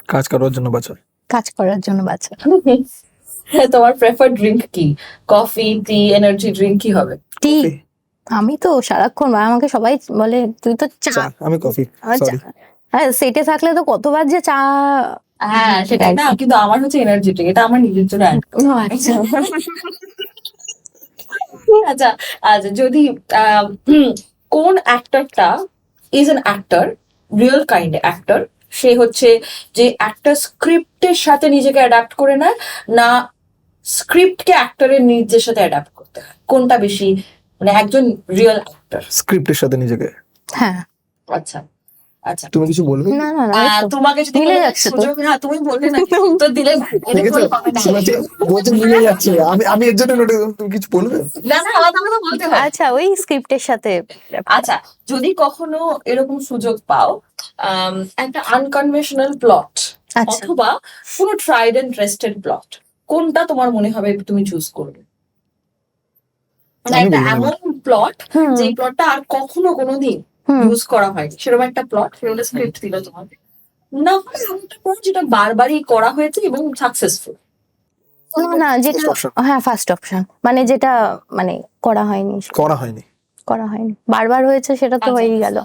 কাজ করার জন্য বাঁচা। কাজ করার জন্য বাঁচা। তোমার প্রেফার ড্রিঙ্ক কি? কফি, টি, এনার্জি ড্রিঙ্ক কি হবে? টি। আমি তো সারাক্ষণ আমাকে সবাই বলে তুই তো চা। চা, আমি কফি, আচ্ছা, সরি। হ্যাঁ সেটে থাকলে তো কতবার যে চা। হ্যাঁ সেটা না, কিন্তু আমার হচ্ছে এনার্জি ড্রিঙ্ক, এটা আমার নিজের জন্য add করা। ও, আচ্ছা। আচ্ছা, আচ্ছা, যদি কোন অ্যাক্টরটা is an actor, real kind actor, সে হচ্ছে যে অ্যাক্টর স্ক্রিপ্টের সাথে নিজেকে অ্যাডাপ্ট করে নেয়, না স্ক্রিপ্টকে অ্যাক্টরের নিজের সাথে অ্যাডাপ্ট করতে হয়, কোনটা বেশি মানে একজন রিয়েল অ্যাক্টর? স্ক্রিপ্টের সাথে নিজেকে। হ্যাঁ, আচ্ছা, আচ্ছা। তুমি কিছু বলবে? না না না, এই তো। তোমাকে যদি মিলে কোনো যাচ্ছে তো। সুযোগ, হ্যাঁ তুমি বললে না, উত্তর দিলে না, ঠিক এরকম আছে, হবে না। বলছে বলছে মিলে যাচ্ছে, আমি এর জন্য নোটে, তুমি কিছু বলবে? না না, আলাদা আলাদা বলতে হয়। আচ্ছা, ওই স্ক্রিপ্টের সাথে। আচ্ছা, যদি কখনো এরকম সুযোগ পাও, একটা আনকনভেনশনাল প্লট আচ্ছা, অথবা পুরো ট্রাইড এন্ড ট্রেস্টেড প্লট, কোনটা তোমার মনে হবে তুমি চুজ করবে? মানে আমি একটা বলবো না। এমন প্লট হুম, যে প্লটটা আর কখনো কোনোদিন হুম। ইউজ করা হয়নি, সেরকম একটা প্লট, সেরকম স্ক্রিপ্ট দিল তোমাকে, না হলে এমন একটা প্লট যেটা বারবারই করা হয়েছে এবং সাকসেসফুল। না না, যেটা First option. হ্যাঁ ফার্স্ট অপশন, মানে যেটা মানে করা হয়নি, করা হয়নি। করা হয়নি, বারবার হয়েছে সেটা তো আচ্ছা। হয়েই গেল।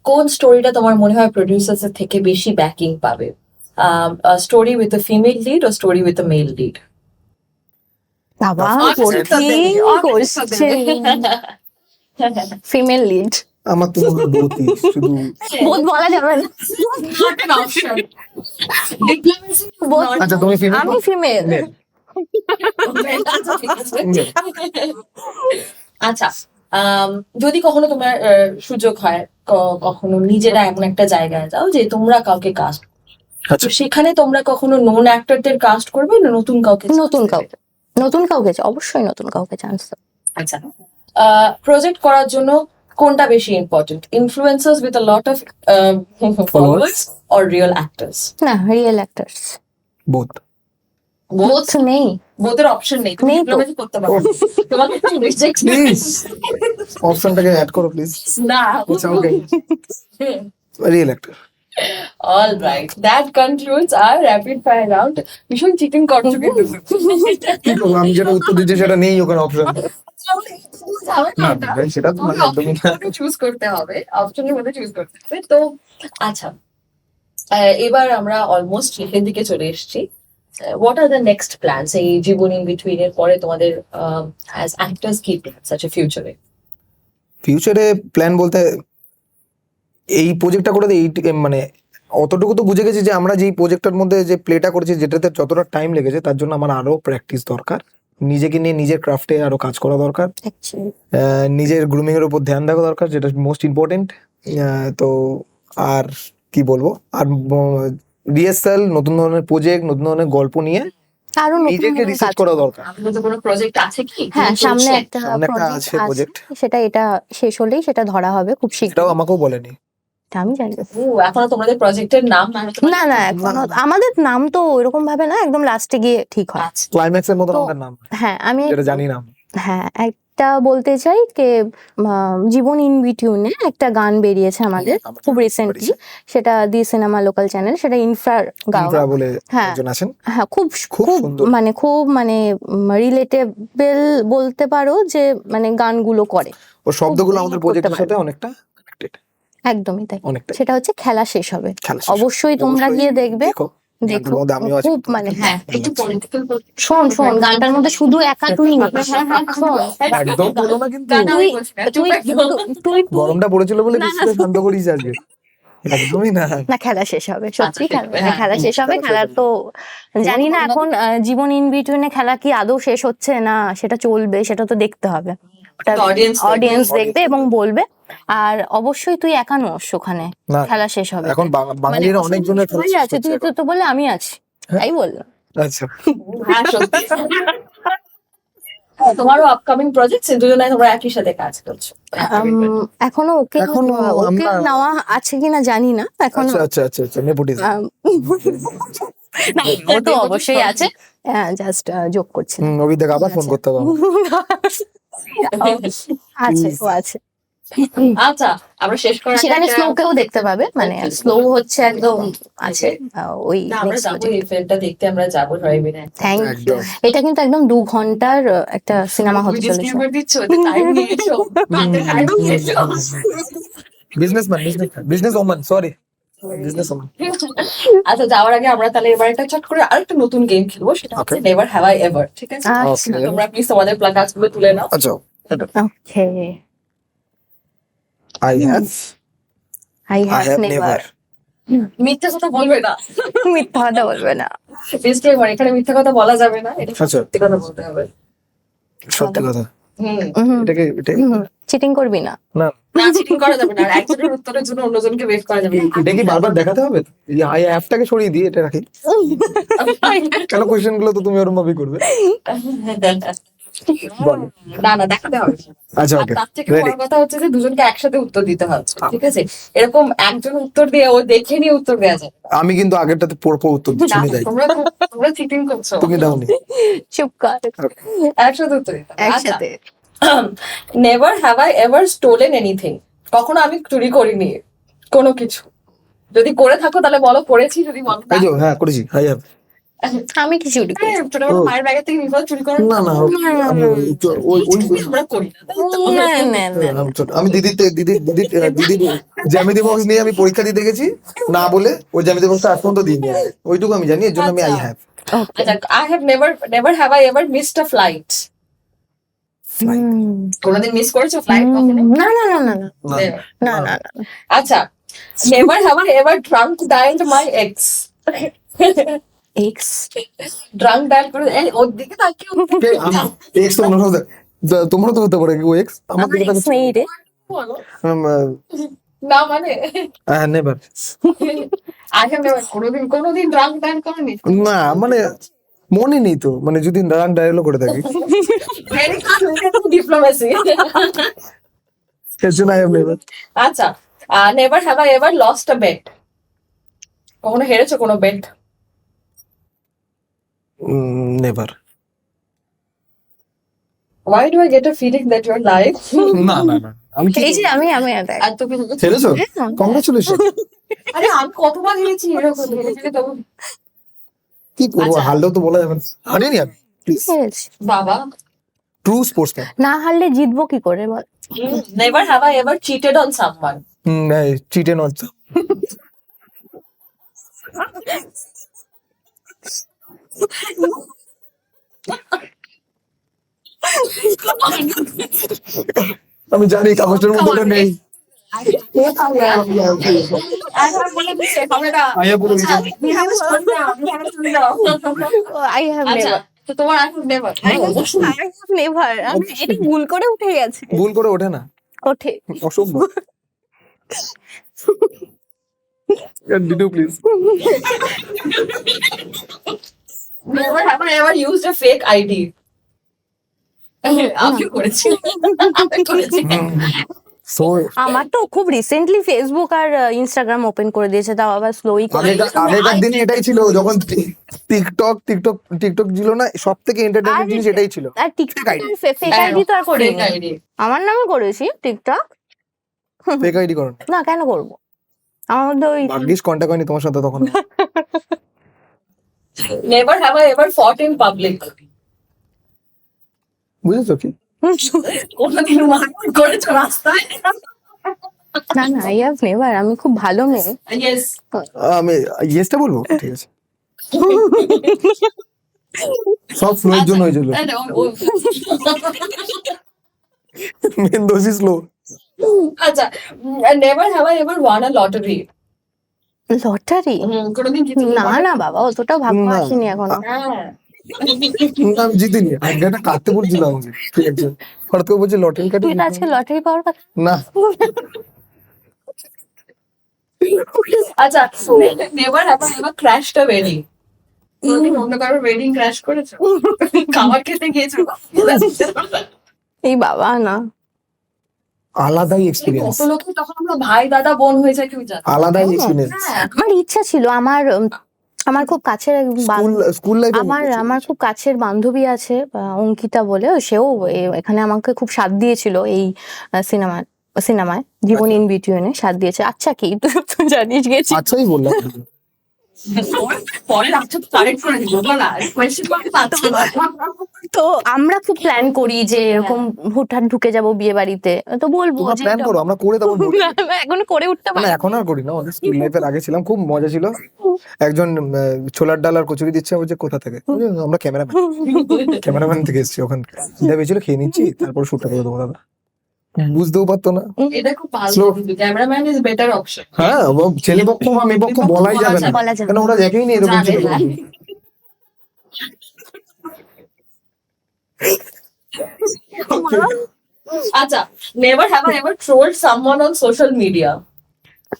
কোন স্টোরিটা তোমার মনে হয় প্রডিউসার্স এর থেকে বেশি ব্যাকিং পাবে, story with a female lead ও story with a male lead? বাবা Honest কঠিন honest কোশ্চেন। Female lead. আমার তো মনে হয় বোধই, শুধু বোধ বলা যাবে না। Not an option. Diplomacy is not- আচ্ছা, তুমি ফিমেল। আমি ফিমেল। আচ্ছা, ঠিক আছে। আচ্ছা, যদি কখনো তোমার সুযোগ হয়, কখনো নিজেরা এমন একটা জায়গায় যাও যে তোমরা কাউকে কাস্ট, আচ্ছা, তো সেখানে তোমরা কখনো নন অ্যাক্টরদের কাস্ট করবে না নতুন কাউকে? নতুন কাউকে, নতুন কাউকে, অবশ্যই নতুন কাউকে চান্স। আচ্ছা, প্রজেক্ট করার জন্য কোনটা বেশি important, influencers with a lot of followers or real actors? না, রিয়েল অ্যাক্টরস। বোথ। বোথ নেই। বোথের অপশন নেই, তুমি নেই তো। ডিপ্লোমেসি করতে পারো না। তোমাকে রিজেক্ট প্লিজ অপশনটাকে অ্যাড করো প্লিজ। না। আচ্ছা, okay, real actor. All right, that concludes our rapid fire round. ভীষণ চিটিং করছো কিন্তু। কি করবো, আমি যেটা উত্তর দিচ্ছি সেটা নেই ওখানে অপশন। না ভাই, সেটা তো মানে একদমই না। চুজ করতে হবে, অপশনের মধ্যে চুজ করতে হবে। তো আচ্ছা, এবার আমরা অলমোস্ট শেষের দিকে চলে এসেছি। What are the next plans এই জীবন ইন বিটুইন এর পরে তোমাদের অ্যাজ অ্যাক্টর্স কি প্ল্যানস আছে ফিউচারে? ফিউচারে প্ল্যান বলতে এই প্রজেক্টটা করে এই মানে অতটুকু তো বুঝে গেছি যে আমরা যেই প্রজেক্টটার মধ্যে যে প্লেটা করেছি, যেটাতে যতটা টাইম লেগেছে, তার জন্য আমার আরো প্র্যাকটিস দরকার, নিজেকে নিয়ে নিজের ক্রাফটে আরো কাজ করা দরকার, Actually, নিজের গ্রুমিং এর উপর ধ্যান দেওয়া দরকার, যেটা মোস্ট ইম্পর্টেন্ট। তো আর কি বলবো, আর রিহার্সাল, নতুন ধরনের প্রজেক্ট, নতুন ধরনের গল্প নিয়ে আরো নতুন নিজেকে নতুন রিসার্চ কাজ করা দরকার। আপনাদের কোনো প্রজেক্ট আছে কি? হ্যাঁ, যেটা সামনে চলছে? একটা সামনে একটা project আছে আছে, project। সেটা এটা শেষ হলেই সেটা ধরা হবে খুব এটাও শীঘ্র। আমাকেও বলেনি। এটা আমি জানি। এখনো তোমাদের প্রজেক্টের নাম না না, এখনো আমাদের নাম তো ওইরকম ভাবে না, একদম লাস্টে গিয়ে ঠিক হয়। আচ্ছা, ক্লাইম্যাক্স এর মতন তো- আমাদের নাম, হ্যাঁ, আমি যেটা জানি না। হ্যাঁ একটা বলতে চাই যে জীবন ইন বিটুইনে একটা গান বেরিয়েছে আমাদের খুব রিসেন্টলি, সেটা দি সিনেমা লোকাল চ্যানেল, সেটা ইনফ্রার গাওয়া। ইনফ্রা বলে হ্যাঁ। একজন আছেন, হ্যাঁ, খুব খুব খুব সুন্দর। খুব রিলেটেবল বলতে পারো, যে মানে গানগুলো করে ওর শব্দগুলো খুব আমাদের করতে প্রজেক্টের পারবে। সাথে অনেকটা কানেক্টেড, একদমই তাই। অনেকটা সেটা হচ্ছে খেলা শেষ হবে, খেলা শেষ। অবশ্যই তোমরা অবশ্যই গিয়ে দেখবে। দেখো, দেখো গানটার মধ্যে আমিও আছি। খুব মানে হ্যাঁ একটু পলিটিক্যাল শোন শোন গানটার মধ্যে শুধু একা তুই নেই। শোন একদম বলো না কিন্তু, তুই তুই গরমটা পড়েছিল বলে না, না। বৃষ্টিটা শান্ত করিস আজকে, একদমই না। না খেলা শেষ হবে সত্যি, আচ্ছা, হ্যাঁ, খেলা শেষ হবে। খেলা শেষ খেলা হবে। তো জানি না তোমার এখন জীবন ইন বিটুইনে খেলা কি আদৌ শেষ হচ্ছে না সেটা চলবে, সেটা তো দেখতে হবে। audience দেখবে। অডিয়েন্স দেখবে এবং বলবে। আর অবশ্যই তুই একা নোস ওখানে, না খেলা শেষ হবে। এখন বাঙালিরা মানে অনেকজনের খেলা সবাই শেষ আছে, করছে তুই এখন। তো বলে আমি আছি, হ্যাঁ। তাই বললাম। আচ্ছা, হ্যাঁ সত্যি। তোমারও আপকামিং প্রজেক্ট দুজনে তোমরা একই সাথে কাজ করছো। এখনো ওকে এখনো ওকে আমরা- নেওয়া আছে কিনা জানি না এখনো। আচ্ছা আচ্ছা আচ্ছা আচ্ছা, নেপোটিজম। না ও তো অবশ্যই আছে, জাস্ট যোগ করছি না। অভিজ্ঞ আবার ফোন আচ্ছা। করতে হবে আছে ও আছে। আচ্ছা আমরা শেষ করার আগে সেখানে একটা- স্লোকেও দেখতে পাবে, মানে Okay. স্লো হচ্ছে একদম আছে ওই না, আমরা next যাবো project। এই ফিল্মটা দেখতে, আমরা যাবো সবাই মিলে। Thank you. একদম। এটা কিন্তু একদম 2 ঘন্টার একটা সিনেমা হতে চলেছে। Disclaimer দিচ্ছ, ওতে time নিয়েছো, তাতে time নিয়েছো। Business woman, sorry, business woman. আচ্ছা যাওয়ার আগে আমরা তাহলে এবার একটা চট করে আরেকটা নতুন গেম খেলবো, সেটা হচ্ছে Okay. Never have I ever. ঠিক আছে, আচ্ছা Okay. তোমরা প্লিজ তোমাদের প্লাকার্ডসগুলো তুলে নাও। আচ্ছা, okay. I have I I have have never. Never. মিথ্যা কথা বলবে না, মিথ্যা কথা বলবে না। ডিসক্লেমার, এখানে মিথ্যা কথা বলা যাবে না, এটা আচ্ছা। সত্যি কথা বলতে হবে। সত্যি কথা। হুম, এটাকে চিটিং করবি না। না, না চিটিং করা যাবে না, আর একজনের উত্তরের জন্য অন্যজনকে ওয়েট করা যাবে না। এটা কি বারবার দেখাতে হবে? এই আই হ্যাভটাকে সরিয়ে দিয়ে এটা রাখি। কেন কোয়েশ্চেন গুলো তো তুমি ওরকম ভাবেই করবে। বলো। না না দেখাতে হবে না। আচ্ছা, আর ওকে, তার থেকে রেডি। বড় কথা হচ্ছে যে দুজনকে একসাথে উত্তর দিতে হচ্ছে, ঠিক আছে? এরকম একজন উত্তর দিয়ে ও দেখে নিয়ে উত্তর দেওয়া যায় আমি কিন্তু আগেরটাতে পরপর উত্তর না। দিচ্ছি, যাই তোমরা চিটিং করছো, তুমি দাওনি। চুপ কর। একসাথে উত্তর দিতে হবে। আচ্ছা, একসাথে। Never have I ever stolen anything. কখনো আমি চুরি করিনি কোনো কিছু। যদি করে থাকো তাহলে বলো করেছি, যদি বলো না, এই যে হ্যাঁ করেছি, আই হ্যাভ। আমি কি চুরি করি? ছোটবেলা ও। মায়ের ব্যাগের থেকে নিফল চুরি করে না না, আমি ওই আমরা করি না, তাই তো? না না না। আমি দিদি জ্যামিতি বক্স নিয়ে আমি পরীক্ষা দিতে গেছি না বলে, ওই জ্যামিতি বক্সটা আজ পর্যন্ত দিইনি, ওইটুকু আমি জানি, এর জন্য আমি আই হ্যাভ। আচ্ছা, I have never have I ever missed a flight. কোনোদিন মিস করেছো ফ্লাইট কখনো? না না না না না Never. না না না। আচ্ছা, never have I ever drunk dialed my ex. Ex drunk dial করে এই ওর দিকে তাকিয়ে এক্স তো তোমরা তো হতে পারে, ও এক্স আমার দিকে এক্স নেই রে। বলো। না মানে হ্যাঁ নেভার। আই হ্যাভ নেভার কোনোদিন ড্রাঙ্ক ডায়াল করেনি। না মানে মনে নেই তো, মানে যদি রাং ডায়ালও করে থাকি ভেরি ডিপ্লোমেসি। এর জন্য আই হ্যাভ নেভার। আচ্ছা, never have I ever lost a bet. কখনো হেরেছো কোনো bet? Never. Why do I get a feeling that your life? না না না, আমি কি এই যে আমি দেখ। আর তুমি হেরেছো? কংগ্রেচুলেশন। আরে আমি কতবার হেরেছি এরকম হেরে তবু কি করবো, আচ্ছা। হারলেও তো বলা যাবে না, হারিনি আমি, প্লিজ। হেরেছি। বাবা। True sportsman. না হারলে জিতবো কি করে বল? Never have I ever cheated on someone. Cheated also. আমি জানি কাগজের মধ্যে ওটা নেই। I have বলে দিছে কমেটা। I have বলে দিছে। We have a story now. We have a story now. I have আচ্ছা, নেভার। তো তোমার I have never. I have never. আমি এটা ভুল করে উঠে গেছে। ভুল করে ওঠে না, ওঠে। অসম্ভব। Did you please? Never have I ever used a fake ID. আমি করেছি। আমি করেছি। So আমার তো খুব রিসেন্টলি ফেসবুক আর ইনস্টাগ্রাম ওপেন করে দিয়েছে, তাও আবার স্লোই করে। আগেকার দিনে এটাই ছিল, যখন টিকটক ছিল না, সব থেকে এন্টারটেইনমেন্ট জিনিস এটাই ছিল। আর টিকটক ID। ফেক আইডি তো আর করিনি। Fake ID. আমার নামে করেছি টিকটক। ফেক আইডি করো না কেন করব? আমার মধ্যে ওই ভাগ্যিস কন্টাক্ট হয়নি তোমার সাথে তখন। Never have I ever fought in public. বুঝেছো কি? কোনোদিন মারপিট করেছো রাস্তায়? না না, আই হ্যাভ নেভার। আমি খুব ভালো মেয়ে। ইয়েস। আমি ইয়েসটা বলবো, ঠিক আছে। সব ফ্লোর জন্য হয়েছিল, মেন দোষী স্লো। আচ্ছা, never have I ever one a lottery? Lottery? কোনোদিন জিতে? না না বাবা, অতটা ভাগ্য না। আসেনি এখনো। হ্যাঁ। আমি জিতিনি, আজ্ঞাটা কাটতে বলছিলাম আমাকে, ঠিক আছে, হঠাৎ করে বলছে লটারি কাটি। এটা আজকে লটারি পাওয়ার কথা। না, আচ্ছা, never have I ever crashed a wedding? কোনোদিন অন্য কারোর ওয়েডিং ক্র্যাশ করেছো? খাবার খেতে গিয়েছো? এই বাবা না। আলাদাই এক্সপিরিয়েন্স, কত লোক তখন আমরা ভাই দাদা বোন হয়ে যায়, কেউ জানে। আলাদাই এক্সপিরিয়েন্স। হ্যাঁ। আমার ইচ্ছা ছিল, আমার খুব কাছের এক স্কুল লাইফে আমার খুব কাছের বান্ধবী আছে, অঙ্কিতা বলে, সেও এখানে আমাকে খুব সাথ দিয়েছিল এই সিনেমায় জীবন ইন বিটুইনে সাথ দিয়েছে। আচ্ছা কি তুই জানিস গেছি। আচ্ছাই বললাম। পরে রাত্রে কারেক্ট করে দিব না, কোয়েশ্চেন করতে পারছো না। তো আমরা খুব প্ল্যান করি যে এরকম হুটহাট ঢুকে যাব বিয়ে বাড়িতে, তো বলবো তোমরা যে প্ল্যান করো, আমরা করে দেবো। এখনো করে উঠতে মানে পারি। এখন আর করি না, অনেক স্কুল লাইফের আগে ছিলাম, খুব মজা ছিল। একজন ছোলার ডাল আর কচুরি দিচ্ছে, বলছে কোথা থেকে? আমরা ক্যামেরাম্যান থেকে এসেছি, ওখান ভেবেছিল খেয়ে নিচ্ছি, তারপর শুটটা করে দেবো। দাদা বুঝতেও পারতো না। এটা খুব ভালো, Slow. কিন্তু ক্যামেরাম্যান ইজ বেটার অপশন। হ্যাঁ, ছেলে পক্ষ বা মেয়ে পক্ষ বলাই যাবে না, বলা যাবে কেন ওরা দেখেই নি এরকম ছিল। আচ্ছা, never have I ever trolled someone on social media?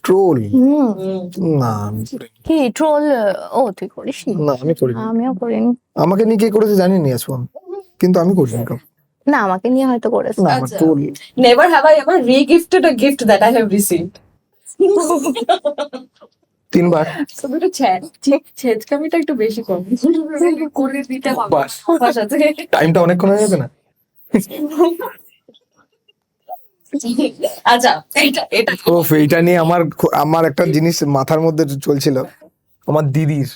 Troll? হুম। না, আমি করিনি। কি ট্রোল? ও তুই করিস নি? না, আমি করিনি। আমিও করিনি। আমাকে নিয়ে কে করেছে জানি নি আজকে, কিন্তু আমি করিনি কাউকে। না, আমাকে নিয়ে হয়তো করেছে। না, আমার আচ্ছা। Troll. Never have I ever regifted a gift that I have received? 3 বার। শুধু একটু ছেচকামিটা একটু বেশি কম করে দিতে হবে বাস। বাসাতে। টাইমটা অনেকক্ষণ হয়ে যাবে না? আচ্ছা, এটা এটা ও, এইটা নিয়ে আমার একটা জিনিস মাথার মধ্যে চলছিল। আমার দিদির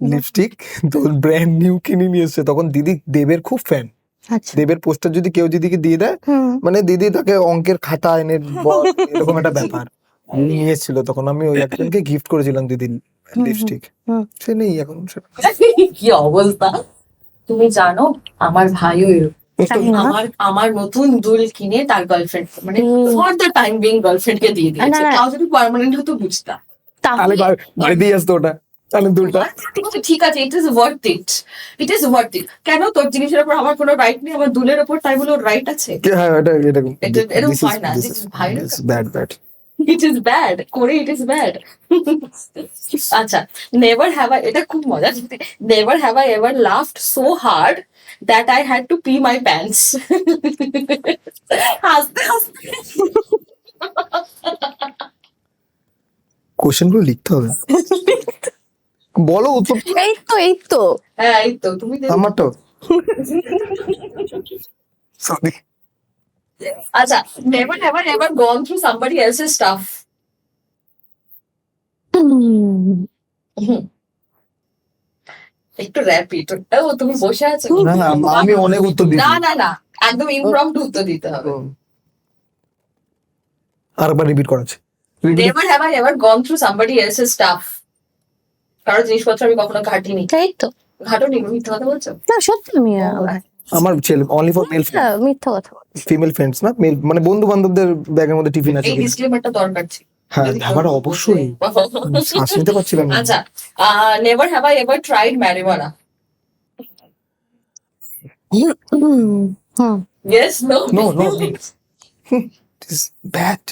লিপস্টিক তো ব্র্যান্ড নিউ কিনে নিয়ে এসেছে, তখন দিদি দেবের খুব ফ্যান। আচ্ছা। দেবের পোস্টার যদি কেউ দিদিকে দিয়ে দেয়, হুম। মানে দিদি তাকে অঙ্কের খাতা এনে এরকম একটা ব্যাপার নিয়ে এসেছিল। তখন আমি ওই একজনকে গিফট করেছিলাম দিদির লিপস্টিক, হুম। সে নেই এখন সেটা। কি অবস্থা! তুমি জানো আমার ভাইও এরকম। তাই না? আমার নতুন দুল কিনে তার গার্লফ্রেন্ড, মানে for the time being girlfriend কে দিয়ে দিয়েছে। না, না। তাও যদি পার্মানেন্ট হতো বুঝতা। তাহলে বাড়িতেই আসতো ওটা, তাহলে দুলটা। ঠিক আছে, it is worth it, it is worth it. কেন তোর জিনিসের উপর আমার কোনো রাইট নেই, আমার দুলের উপর তাই বলে রাইট আছে? হ্যাঁ, এরকম এরকম হয় না, this is violent. Bad. It is bad করে, ইট ইজ ব্যাড। আচ্ছা, নেভার হ্যাভ আই, এটা খুব মজা। Never have I ever laughed so hard that I had to P my pants? হাসতে হাসতে কোশ্চেন গুলো লিখতে হবে, বলো উত্তর। এই তো হ্যাঁ, এই তো তুমি আমার তো সরি। আচ্ছা, never have I ever gone through somebody else's staff? একটু র্যাপিড। ও তুমি বসে আছো? না, আমি অনেক উত্তর দিই। না, একদম ইমপ্রম্পটু উত্তর দিতে হবে। আরেকবার রিপিট করাচ্ছে। Never have I ever gone through somebody else's staff? কারো জিনিসপত্র আমি কখনো ঘাটিনি। তাই তো। ঘাটোনি? মিথ্যা কথা বলছো? না সত্যি, আমি আমার ছেলে অনলি ফর মেল মিথ্যা কথা বলছি। ফিমেল ফ্রেন্ডস, না মেল, মানে বন্ধু বান্ধবদের ব্যাগের মধ্যে টিফিন আছে এই কিনা। ডিসক্লেমারটা দরকার ছিল। হ্যাঁ, আবার অবশ্যই শ্বাস নিতে পারছিলাম না। আচ্ছা, never have I ever tried marijuana? Hmm. Yes, no? No. It is bad.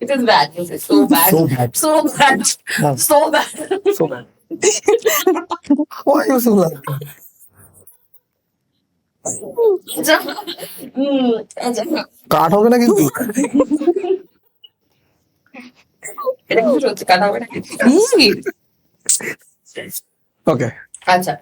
It is bad. It is so bad. So bad. So bad. No. So bad. So bad. Why you so bad? আচ্ছা, আচ্ছা, কাট হবে না কিন্তু। এটা কিছু হচ্ছে, কাটা হবে না কিছু। ওকে, আচ্ছা,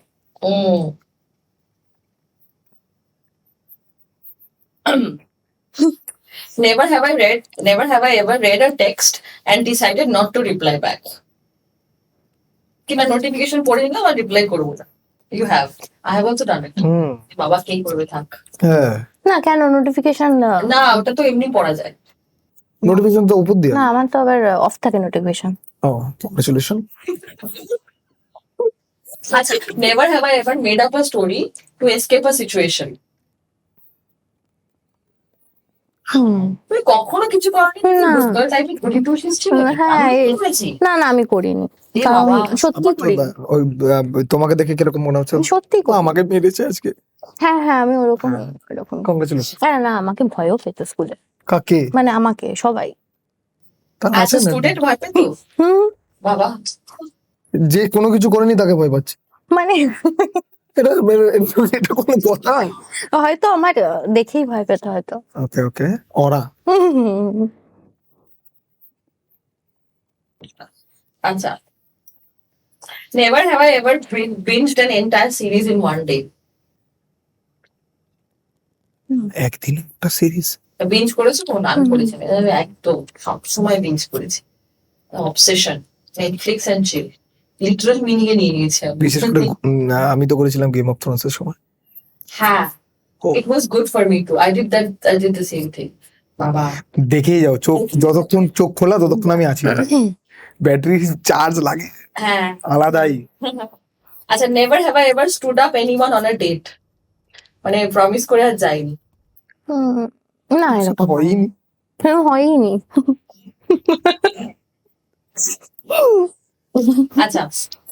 never have I ever read a text and decided not to reply back? কিনা নোটিফিকেশন পড়ে নিলাম আর রিপ্লাই করবো না? You have. I have also done it. বাবা কে করবে থাক। হ্যাঁ না কেন নোটিফিকেশন? না ওটা তো এমনি পড়া যায়। নোটিফিকেশন তো উপর দিয়ে। না আমার তো আবার অফ থাকে নোটিফিকেশন। ও কংগ্রেচুলেশন। আচ্ছা, never have I ever made up a story to escape a situation. তুমি কখনো কিছু করনি? না। টাইপের ঘটিটুসিস ছিল? হ্যাঁ, আমি এই- করেছি। না না আমি করিনি, এ কারণ বাবা, সত্যি আমার তো করিনি, ওই তোমাকে দেখে কিরকম মনে হচ্ছে? সত্যি ও আমাকে মেরেছে আজকে। হ্যাঁ হ্যাঁ আমি ওরকম হ্যাঁ। এরকম। কংগ্রেচুলেশন। হ্যাঁ না আমাকে ভয়ও পেত স্কুলে, কাকে? মানে আমাকে সবাই। তার অ্যাজ আছে আ না স্টুডেন্ট ভয় পেতো? হুম বাবা, যে কোনো কিছু করেনি তাকে ভয় পাচ্ছে। মানে এটা কোনো কথা? হয়তো আমার দেখেই ভয় পেত হয়তো। ওকে ওকে, ওরা হুম। আচ্ছা, never have I ever binged an entire series in one day. একদিন একটা সিরিজ। বিঞ্জ করেছো তো? না, আমি হুম। করেছি না। আমি একদম সবসময় বিঞ্জ করেছি। Obsession, Netflix and chill, literal meaning এ নিয়ে নিয়েছি আমি। বিশেষ করে আমি তো করেছিলাম গেম অফ থ্রোনস এর সময়। হ্যাঁ, ও। It was good for me too. I did the same thing. বাবা, দেখেই যাও, চোখ যতক্ষণ চোখ খোলা ততক্ষণ আমি আছি। ব্যাটারি চার্জ লাগে হ্যাঁ। আলাদাই। আচ্ছা, never have I ever stood up anyone on a date. মানে প্রমিস করে আর যাইনি। হুম, না সেটা এরকম হয়নি। হয়নি। আচ্ছা,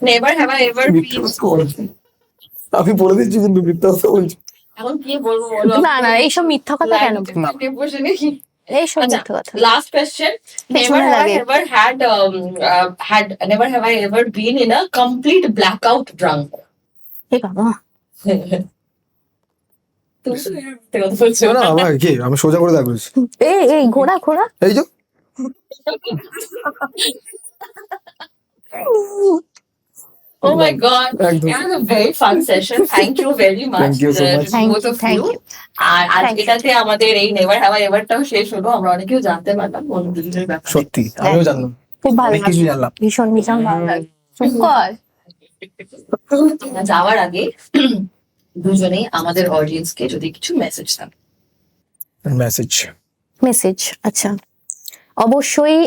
নেভার হ্যাভ আই এভার মিথ্যে কথা বলছি। আমি বলে দিচ্ছি কিন্তু মিথ্যা কথা বলছি। এখন কি বলবো বলো? না না এইসব মিথ্যা কথা কেন বলবো? না। বসে নেই। এইসব আচ্ছা, মিথ্যা কথা। last question. পেছনে Never have I লাগে। ever never have I ever been in a complete blackout drunk. এই বাবা, তুমি তো মিথ্যে কথা বলছো। না আমার কি, আমি সোজা করে দাঁড়িয়ে রয়েছি। এই ঘোড়া ঘোড়া। এই যে Oh my God. একদম। It was a very fun session. Thank you very much. Thank you so much. Thank both you, of thank you. you. আর আজ Thank you. এটাতে আমাদের এই নেভার হ্যাভ আই এভারটাও শেষ হলো। আমরা অনেকেও জানতে পারলাম বন্ধুদের ব্যাপারে। সত্যি আমিও জানলাম, খুব ভালো অনেক কিছু লাগলো, জানলাম। ভীষণ ভীষণ ভালো লাগলো। কর। যাওয়ার আগে দুজনেই আমাদের অডিয়েন্সকে যদি কিছু মেসেজ দেন। মেসেজ মেসেজ, আচ্ছা অবশ্যই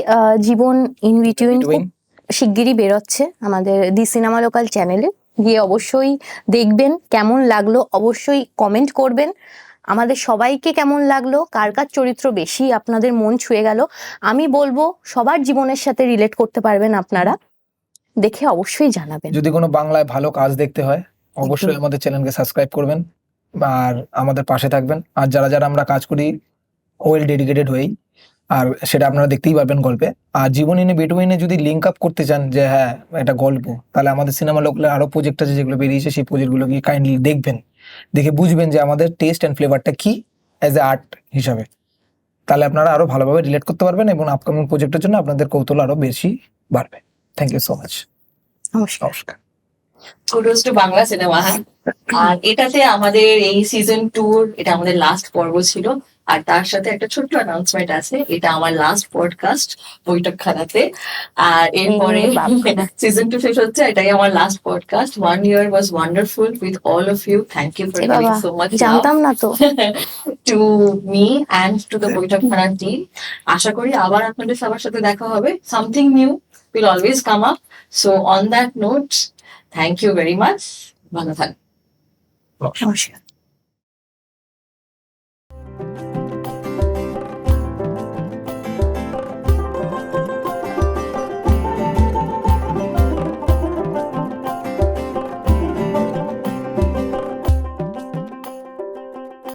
জীবন ইন বিটুইন খুব শিগগিরই বেরোচ্ছে আমাদের দি সিনেমা লোকাল চ্যানেলে, গিয়ে অবশ্যই দেখবেন। কেমন লাগলো অবশ্যই কমেন্ট করবেন। আমাদের সবাইকে কেমন লাগলো, কার কার চরিত্র বেশি আপনাদের মন ছুঁয়ে গেল, আমি বলবো সবার জীবনের সাথে রিলেট করতে পারবেন আপনারা, দেখে অবশ্যই জানাবেন। যদি কোনো বাংলায় ভালো কাজ দেখতে হয় অবশ্যই আমাদের চ্যানেলকে সাবস্ক্রাইব করবেন আর আমাদের পাশে থাকবেন। আর যারা যারা আমরা কাজ করি ওয়েল ডেডিকেটেড হয়েই, আর সেটা আপনারা দেখতেই পারবেন গল্পে। আর জীবন ইন বিটুইনে যদি লিঙ্ক আপ করতে চান যে হ্যাঁ এটা গল্প, তাহলে আমাদের সিনেমা লোকালে আরো প্রজেক্ট আছে যেগুলো বেরিয়েছে, সেই প্রজেক্টগুলো গিয়ে কাইন্ডলি দেখবেন, দেখে বুঝবেন যে আমাদের টেস্ট অ্যান্ড ফ্লেভারটা কি অ্যাজ এ আর্ট হিসাবে। তাহলে আপনারা আরো ভালোভাবে রিলেট করতে পারবেন এবং আপকামিং প্রজেক্টের জন্য আপনাদের কৌতূহল আরো বেশি বাড়বে। Thank you so much. নমস্কার। নমস্কার। Kudos to Bangla cinema. হ্যাঁ, আর এটাতে আমাদের এই সিজন 2 এটা আমাদের লাস্ট পর্ব ছিল। আর তার সাথে একটা ছোট্ট অ্যানাউন্সমেন্ট আছে, এটা আমার লাস্ট পডকাস্ট বৈঠকখানাতে। আর এরপরে সিজন 2 শেষ হচ্ছে, এটাই আমার last podcast. 1 year was wonderful with all of you. Thank you for A giving বাবা, so much love জানতাম না তো। to me and to the বৈঠকখানা টিম। আশা করি আবার আপনাদের সবার সাথে দেখা হবে। Something new will always come up. So on that note, thank you very much. ভালো থাকবেন। নমস্কার।